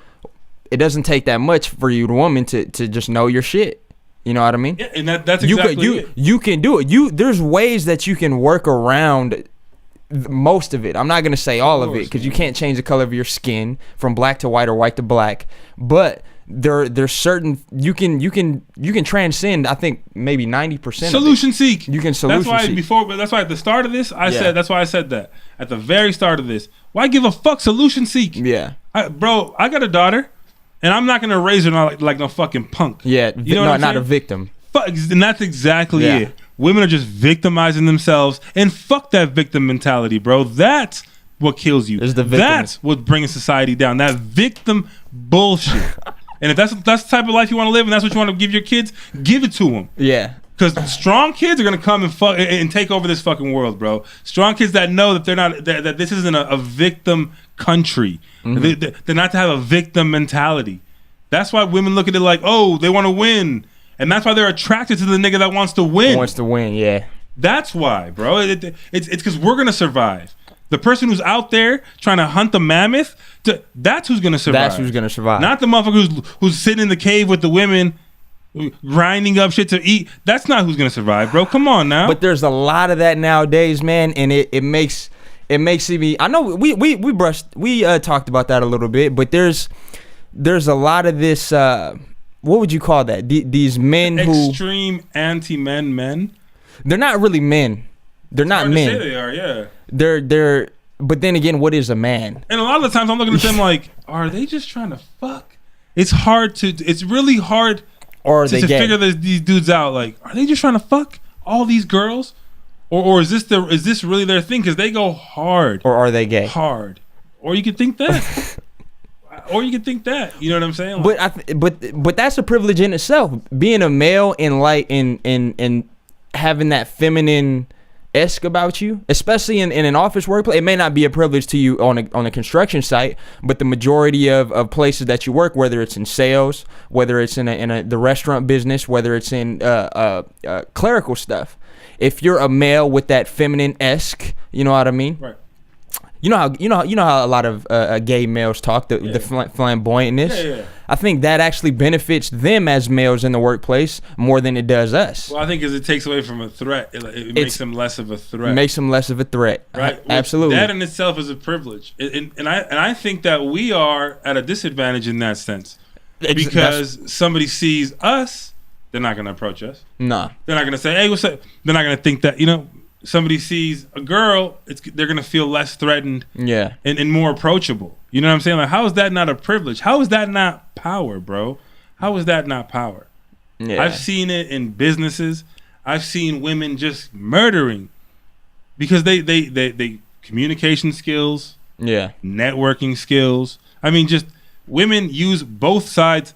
it doesn't take that much for you, the woman, to just know your shit. You know what I mean? Yeah, and that's exactly it. You can do it. There's ways that you can work around most of it. I'm not gonna say all of it, because you can't change the color of your skin from black to white or white to black. But there's certain you can transcend. I think maybe 90%. Solution seek. You can solution seek. That's why at the start of this I said. That's why I said that at the very start of this. Why give a fuck? Solution seek. Yeah. Bro, I got a daughter, and I'm not gonna raise her like no fucking punk. Yeah. You know not a victim. And that's exactly it. Women are just victimizing themselves, and fuck that victim mentality, bro. That's what kills you. That's what brings society down. That victim bullshit. And if that's the type of life you want to live, and that's what you want to give your kids, give it to them. Yeah. Because strong kids are gonna come and take over this fucking world, bro. Strong kids that know that they're not that this isn't a victim country. Mm-hmm. They're not to have a victim mentality. That's why women look at it like, oh, they want to win. And that's why they're attracted to the nigga that wants to win. Wants to win, yeah. That's why, bro. It's because we're gonna survive. The person who's out there trying to hunt the mammoth, that's who's gonna survive. That's who's gonna survive. Not the motherfucker who's sitting in the cave with the women, grinding up shit to eat. That's not who's gonna survive, bro. Come on now. But there's a lot of that nowadays, man, and it makes me. I know we talked about that a little bit, but there's a lot of this. What would you call that? These men who extreme anti-men. They're not really men. They're not men. To say they are, yeah. They're. But then again, what is a man? And a lot of the times I'm looking at them like, are they just trying to fuck? It's really hard. Or are they gay? Figure these dudes out. Like, are they just trying to fuck all these girls, or is this really their thing? Because they go hard. Or are they gay? Hard. Or you could think that. Or you could think that. You know what I'm saying? Like, but that's a privilege in itself. Being a male and having that feminine-esque about you, especially in an office workplace. It may not be a privilege to you on a construction site, but the majority of places that you work, whether it's in sales, whether it's in the restaurant business, whether it's in clerical stuff, if you're a male with that feminine-esque, you know what I mean? Right. You know how a lot of gay males talk, the flamboyantness. Yeah. I think that actually benefits them as males in the workplace more than it does us. Well, I think because it takes away from a threat, it makes them less of a threat. Makes them less of a threat. Right. Absolutely. That in itself is a privilege, and I think that we are at a disadvantage in that sense because somebody sees us, they're not going to approach us. Nah. They're not going to say, "Hey, what's up?" They're not going to think that somebody sees a girl, they're gonna feel less threatened, and more approachable. You know what I'm saying? Like, how is that not a privilege? How is that not power, bro? How is that not power? Yeah. I've seen it in businesses. I've seen women just murdering because they communication skills, networking skills. I mean, just women use both sides.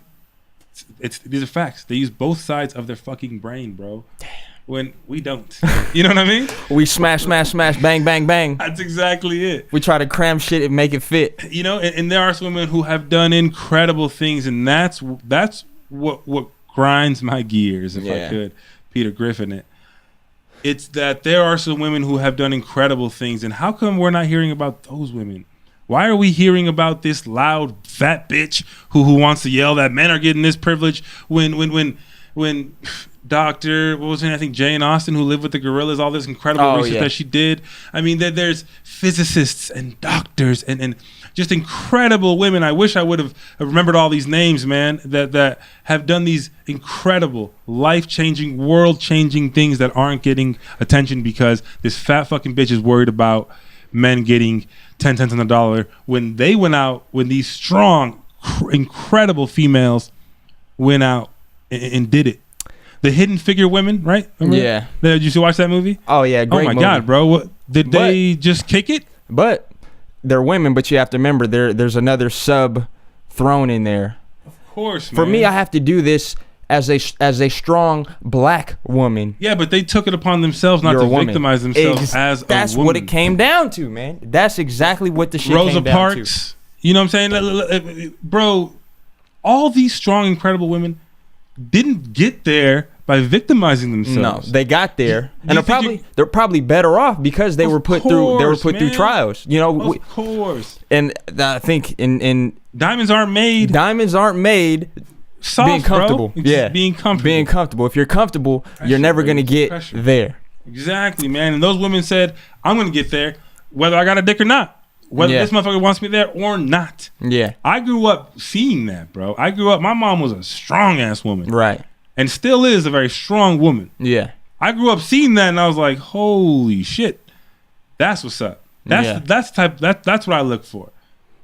These are facts. They use both sides of their fucking brain, bro. Damn. When we don't. You know what I mean? We smash, bang, bang, bang. That's exactly it. We try to cram shit and make it fit. And there are some women who have done incredible things, and that's what grinds my gears, if I could, Peter Griffin it. It's that there are some women who have done incredible things, and how come we're not hearing about those women? Why are we hearing about this loud fat bitch who wants to yell that men are getting this privilege when doctor, what was her name? I think Jane Austen, who lived with the gorillas, all this incredible research that she did. I mean, there's physicists and doctors and just incredible women. I wish I would have remembered all these names, man, that have done these incredible, life-changing, world-changing things that aren't getting attention because this fat fucking bitch is worried about men getting 10 cents on the dollar when they went out, when these strong, incredible females went out and did it. The Hidden Figure women, right? Remember? Yeah. Did you watch that movie? Oh yeah, great movie. movie. God, bro. Did they just kick it? But they're women, but you have to remember there's another sub thrown in there. Of course, man. For me, I have to do this as a strong black woman. Yeah, but they took it upon themselves not to victimize themselves as a woman. That's what it came down to, man. That's exactly what the shit came down to. Rosa Parks. You know what I'm saying? Bro, all these strong, incredible women didn't get there by victimizing themselves. No, they got there, and they're probably better off because they were put through trials. You know, of course. And I think in diamonds aren't made soft, being comfortable. Bro. Yeah, being comfortable. If you're comfortable, you're never gonna get there. Exactly, man. And those women said, "I'm gonna get there, whether I got a dick or not." Whether this motherfucker wants me there or not. Yeah. I grew up seeing that, bro. My mom was a strong ass woman. Right. And still is a very strong woman. Yeah. I grew up seeing that and I was like, holy shit. That's what's up. That's what I look for.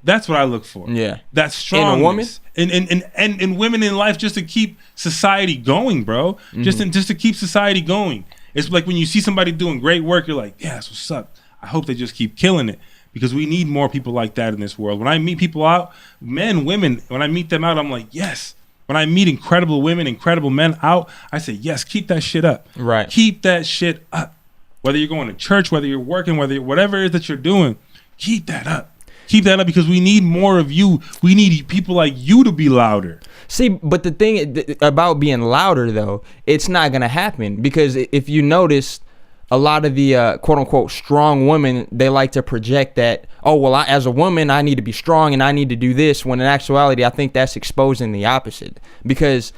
That's what I look for. Yeah. That strongness. In a woman? And women in life just to keep society going, bro. Mm-hmm. Just to keep society going. It's like when you see somebody doing great work, you're like, yeah, that's what's up. I hope they just keep killing it. Because we need more people like that in this world. When I meet people out, men, women, when I meet them out, I'm like, yes. When I meet incredible women, incredible men out, I say, yes, keep that shit up. Right. Keep that shit up. Whether you're going to church, whether you're working, whatever it is that you're doing, keep that up. Keep that up because we need more of you. We need people like you to be louder. See, but the thing about being louder, though, it's not going to happen. Because if you notice, a lot of the quote-unquote strong women, they like to project that, oh, well, as a woman, I need to be strong and I need to do this, when in actuality, I think that's exposing the opposite. Because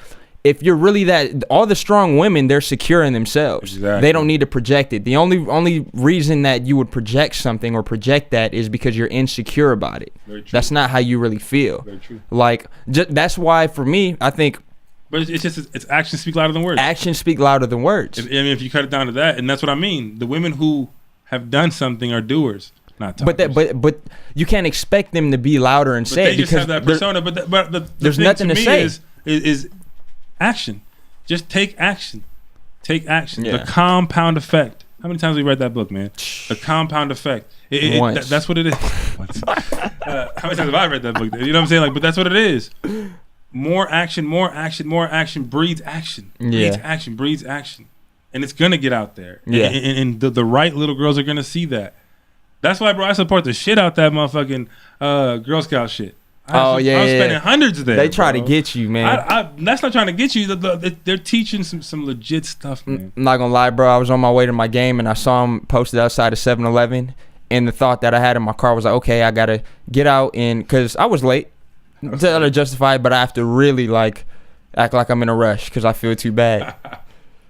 if you're really that, all the strong women, they're secure in themselves. Exactly. They don't need to project it. The only reason that you would project something or project that is because you're insecure about it. Very true. That's not how you really feel. Very true. Like, that's why, for me, I think... But it's actions speak louder than words. Actions speak louder than words. If you cut it down to that, and that's what I mean. The women who have done something are doers, not talkers. But you can't expect them to be louder and say it because they just have that persona. But the there's thing nothing to to me say. Is action. Just take action. Take action. Yeah. The compound effect. How many times have we read that book, man? The compound effect. That's what it is. How many times have I read that book? You know what I'm saying? Like, but that's what it is. More action breeds action. Breeds action. And it's going to get out there. Yeah. And the right little girls are going to see that. That's why, bro, I support the shit out that motherfucking Girl Scout shit. I'm spending hundreds there. They try to get you, man. That's not trying to get you. They're teaching some legit stuff, man. I'm not going to lie, bro. I was on my way to my game and I saw them posted outside of 7-Eleven. And the thought that I had in my car was like, okay, I got to get out because I was late. To justify it, but I have to really like act like I'm in a rush because I feel too bad.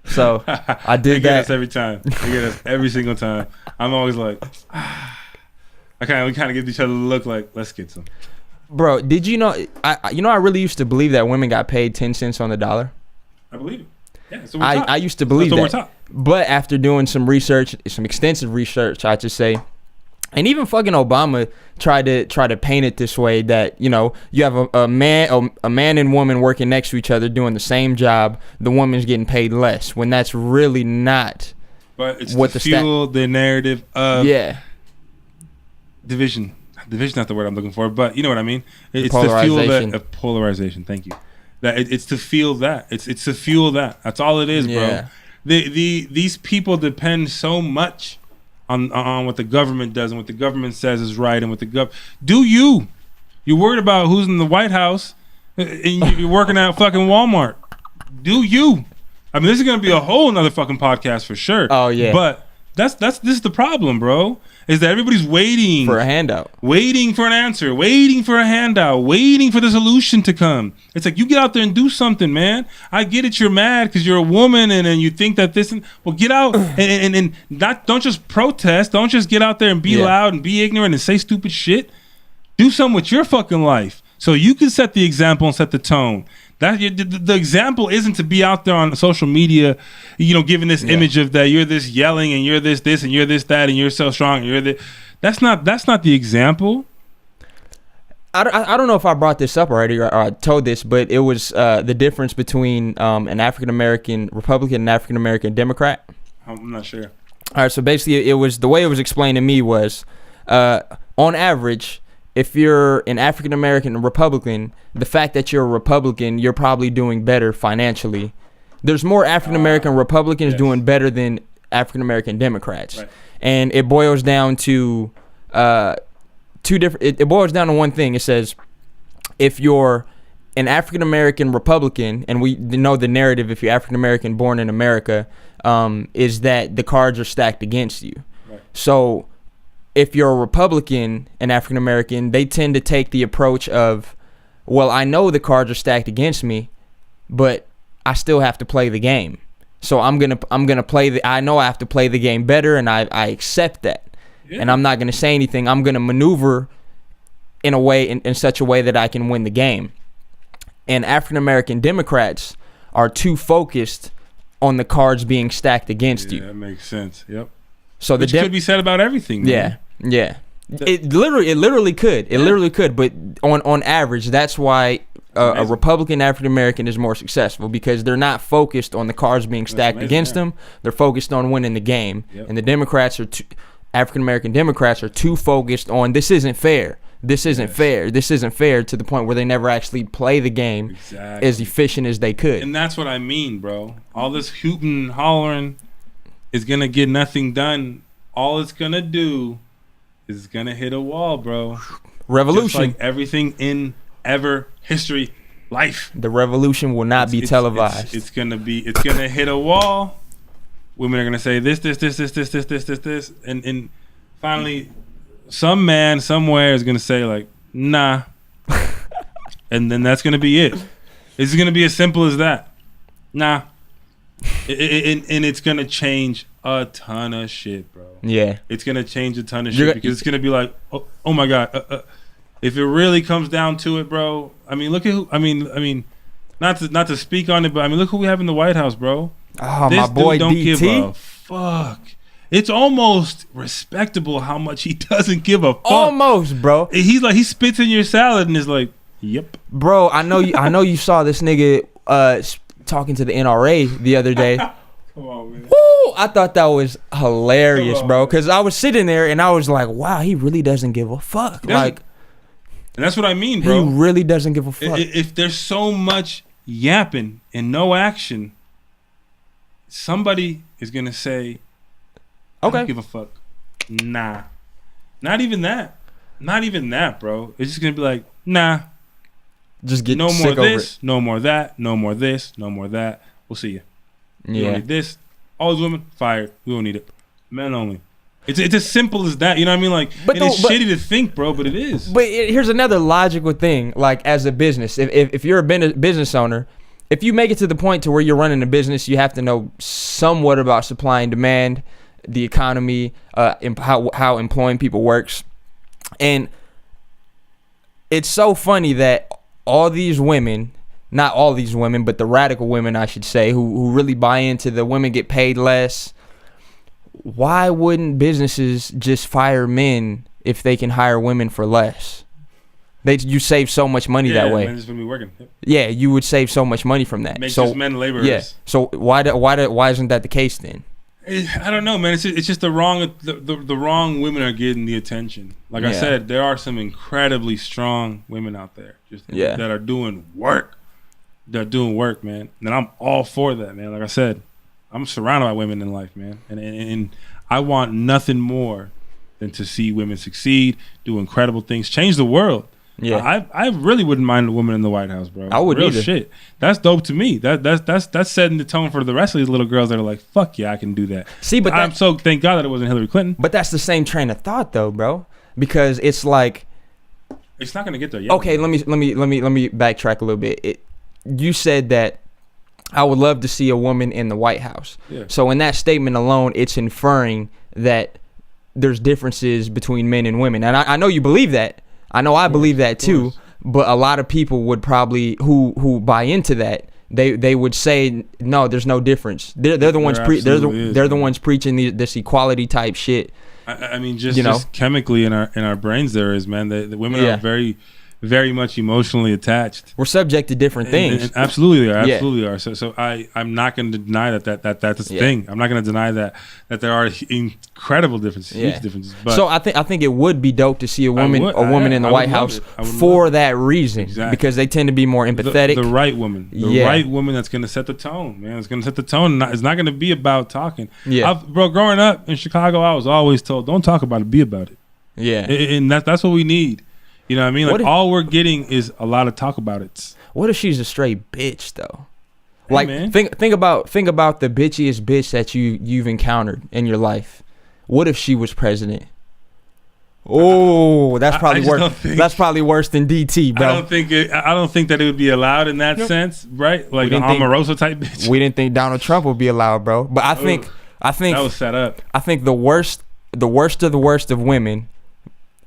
So I did they that. Get us every time. They get us every single time. I'm always like, we kind of give each other a look like, let's get some. Bro, did you know? I really used to believe that women got paid 10 cents on the dollar. I believe it. Yeah, so I used to believe that. But after doing some research, some extensive research, I should say. And even fucking Obama tried to paint it this way that, you know, you have a man and woman working next to each other doing the same job. The woman's getting paid less when that's really not. But it's what to fuel the narrative of division. Division's not the word I'm looking for, but you know what I mean. It's to fuel that polarization. Thank you. It's to fuel that. It's to fuel that. That's all it is, bro. These people depend so much on what the government does and what the government says is right and what the you're worried about who's in the White House and you're working at fucking Walmart. Do you? I mean, this is gonna be a whole nother fucking podcast for sure. Oh yeah. But this is the problem, bro. Is that everybody's waiting for a handout, waiting for an answer, waiting for a handout, waiting for the solution to come. It's like, you get out there and do something, man. I get it, you're mad because you're a woman and you think that this. Well, get out and don't just protest. Don't just get out there and be loud and be ignorant and say stupid shit. Do something with your fucking life so you can set the example and set the tone. That the example isn't to be out there on social media, giving this image of that you're this yelling and you're this and you're this that and you're so strong and you're this. That's not the example. I don't know if I brought this up already or I told this, but it was the difference between an African American Republican and African American Democrat. I'm not sure. All right, so basically, it was the way it was explained to me was, on average, if you're an African American Republican, the fact that you're a Republican, you're probably doing better financially. There's more African American Republicans doing better than African American Democrats, right. And it boils down to two different. It boils down to one thing. It says, if you're an African American Republican, and we know the narrative, if you're African American born in America, is that the cards are stacked against you. Right. So if you're a Republican and African American, they tend to take the approach of, well, I know the cards are stacked against me, but I still have to play the game. So I'm gonna play I know I have to play the game better, and I accept that. Yeah. And I'm not gonna say anything. I'm gonna maneuver in a way in such a way that I can win the game. And African American Democrats are too focused on the cards being stacked against you. Yeah, that makes sense. Yep. So which could be said about everything. Man. Yeah. It literally could. It literally could. But on average, that's why a Republican African American is more successful, because they're not focused on the cards being stacked against them. They're focused on winning the game. Yep. And the Democrats African American Democrats are too focused on, this isn't fair. This isn't fair. This isn't fair, to the point where they never actually play the game as efficient as they could. And that's what I mean, bro. All this hooting and hollering is going to get nothing done. All it's going to do is going to hit a wall, bro. Revolution. Just like everything in history, life. The revolution will not be televised. It's going to hit a wall. Women are going to say this. And finally, some man somewhere is going to say, like, nah. And then that's going to be it. It's going to be as simple as that. Nah. And it's going to change a ton of shit, bro. Yeah. It's going to change a ton of shit, because it's going to be like, oh my God. If it really comes down to it, bro. I mean, look at who. I mean, not to speak on it, but I mean, look who we have in the White House, bro. Oh, this my boy dude don't DT. Give a fuck. It's almost respectable how much he doesn't give a fuck. Almost, bro. He's like, he spits in your salad and is like, yep. Bro, I know you saw this nigga talking to the NRA the other day. Come on, man. Woo! I thought that was hilarious, bro. Because I was sitting there and I was like, wow, he really doesn't give a fuck. Like, and that's what I mean, bro. He really doesn't give a fuck. If there's so much yapping and no action, somebody is gonna say, I don't give a fuck. Nah. Not even that, bro. It's just gonna be like, nah. Just get no sick more over this, it. no more that, no more this, no more that. We'll see you. You don't need this. All these women fired. We don't need it. Men only. It's as simple as that. You know what I mean? Like, it's shitty to think, bro, but it is. But here's another logical thing. Like, as a business, if you're a business owner, if you make it to the point to where you're running a business, you have to know somewhat about supply and demand, the economy, how employing people works. And it's so funny that all these women, not all these women, but the radical women, I should say, who really buy into the women get paid less, why wouldn't businesses just fire men if they can hire women for less? You save so much money that way. Men just gonna be working. Yep. Yeah, you would save so much money from that. Make just men laborers. Yeah. So why isn't that the case then? I don't know, man. It's just the wrong women are getting the attention. Like I said, there are some incredibly strong women out there that are doing work. They're doing work, man. And I'm all for that, man. Like I said, I'm surrounded by women in life, man. And I want nothing more than to see women succeed, do incredible things, change the world. Yeah. I really wouldn't mind a woman in the White House, bro. I wouldn't Real either. shit. That's dope to me. That's setting the tone for the rest of these little girls that are like, fuck yeah, I can do that. See, but I'm so thank God that it wasn't Hillary Clinton. But that's the same train of thought, though, bro. Because it's like, it's not gonna get there yet. okay, let me backtrack a little bit. You said that I would love to see a woman in the White House. Yeah. So in that statement alone, it's inferring that there's differences between men and women, and I know you believe that. I know I believe that too. But a lot of people would probably who buy into that. They would say no, there's no difference. They're the ones they're the ones preaching this equality type shit. I mean, just chemically in our brains, there is, man. The women are very, very much emotionally attached. We're subject to different things. And absolutely are. Absolutely are. So I'm not going to deny that's a thing. I'm not going to deny that there are incredible differences, huge differences. But so I think it would be dope to see a woman in the White House for that reason, because they tend to be more empathetic. The right woman, right woman that's going to set the tone, man. It's going to set the tone. It's not going to be about talking. Yeah, bro. Growing up in Chicago, I was always told, "Don't talk about it, be about it." Yeah, and that's what we need. You know what I mean? Like, all we're getting is a lot of talk about it. What if she's a straight bitch though? Hey, like, man. think about the bitchiest bitch that you've encountered in your life. What if she was president? Oh, that's probably worse. That's probably worse than DT, bro. I don't think that it would be allowed in that sense, right? Like an Omarosa type bitch. We didn't think Donald Trump would be allowed, bro. But I think that was set up. I think the worst of the worst of women,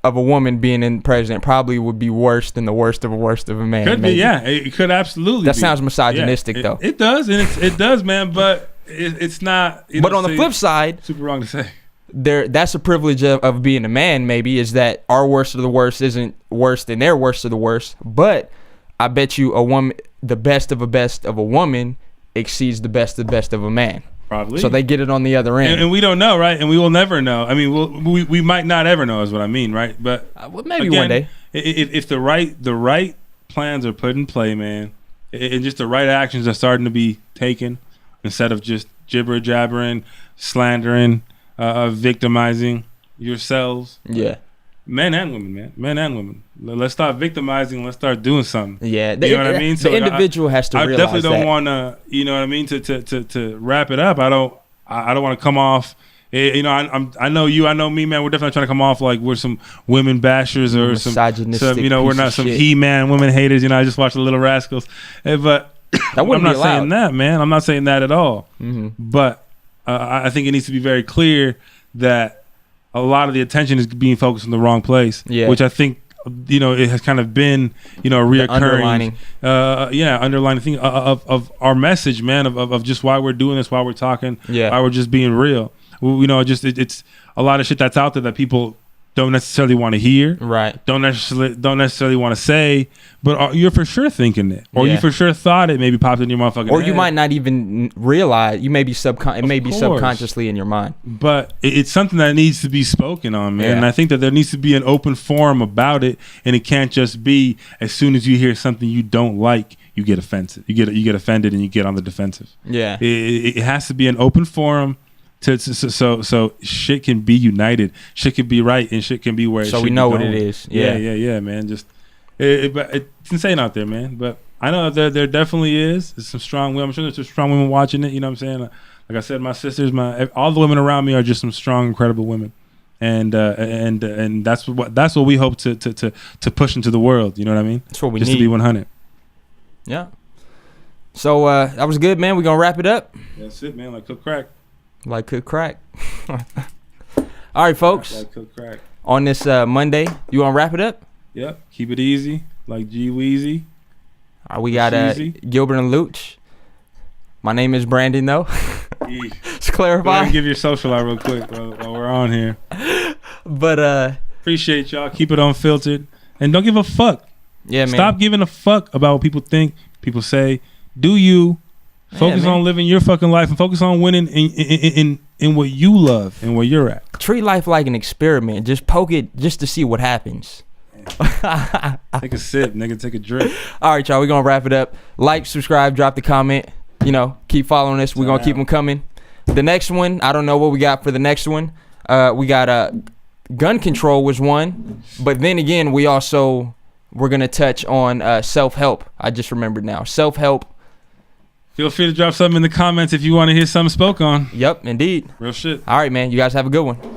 of a woman being in president, probably would be worse than the worst of a man. Could be, yeah. It could absolutely. That sounds misogynistic, though. It does, and it does, man. But it's not. But on the flip side, super wrong to say. That's a privilege of being a man. Maybe is that our worst of the worst isn't worse than their worst of the worst. But I bet you the best of a woman exceeds the best of a man. Probably. So they get it on the other end, and we don't know, right? And we will never know. I mean, we might not ever know, is what I mean, right? But well, maybe again, one day, if the right plans are put in play, man, and just the right actions are starting to be taken, instead of just gibber jabbering, slandering, victimizing yourselves. Yeah. Men and women, man. Men and women. Let's start victimizing. Let's start doing something. Yeah, you know what I mean. So the individual has to realize that. I definitely don't want to. You know what I mean. To wrap it up, I don't want to come off. You know, I know you. I know me, man. We're definitely trying to come off like we're some women bashers or some. You know, we're not some He-Man women haters. You know, I just watched the Little Rascals, but I'm not saying that, man. I'm not saying that at all. Mm-hmm. But I think it needs to be very clear that a lot of the attention is being focused in the wrong place, which I think, you know, it has kind of been, you know, a reoccurring, underlining thing of our message, man, of just why we're doing this, why we're talking, why we're just being real. You know, just it's a lot of shit that's out there that people don't necessarily want to hear, right? Don't necessarily want to say, but you're for sure thinking it, or you for sure thought it maybe popped in your motherfucking or head. You might not even realize. You may be subconsciously in your mind, but it's something that needs to be spoken on, man. And I think that there needs to be an open forum about it, and it can't just be as soon as you hear something you don't like, you get offensive, you get offended, and you get on the defensive. Yeah, it has to be an open forum. So shit can be united, shit can be right, and shit can be where it should be. So we know what it is. Yeah, man. Just it's insane out there, man. But I know there definitely is. There's some strong women. I'm sure there's some strong women watching it. You know what I'm saying? Like I said, my sisters, all the women around me are just some strong, incredible women, and that's what we hope to push into the world. You know what I mean? That's what we need. Just to be 100. Yeah. So that was good, man. We're gonna wrap it up. That's it, man. Like cook crack. Like cook crack. All right, folks. Like cook crack. On this Monday, you want to wrap it up? Yep. Keep it easy. Like G Weezy. We got Gilbert and Luch. My name is Brandon, though. Let's clarify. Give your social out real quick while we're on here. But appreciate y'all. Keep it unfiltered. And don't give a fuck. Yeah, man. Stop giving a fuck about what people think, people say. Do you. Focus on living your fucking life and focus on winning in what you love and where you're at. Treat life like an experiment. Just poke it just to see what happens. Take a sip, nigga. Take a drink. All right, y'all. We're going to wrap it up. Like, subscribe, drop the comment. You know, keep following us. We're going to keep them coming. The next one, I don't know what we got for the next one. We got gun control was one. But then again, we also we're going to touch on self-help. I just remembered now. Self-help. Feel free to drop something in the comments if you want to hear something spoke on. Yep, indeed. Real shit. All right, man. You guys have a good one.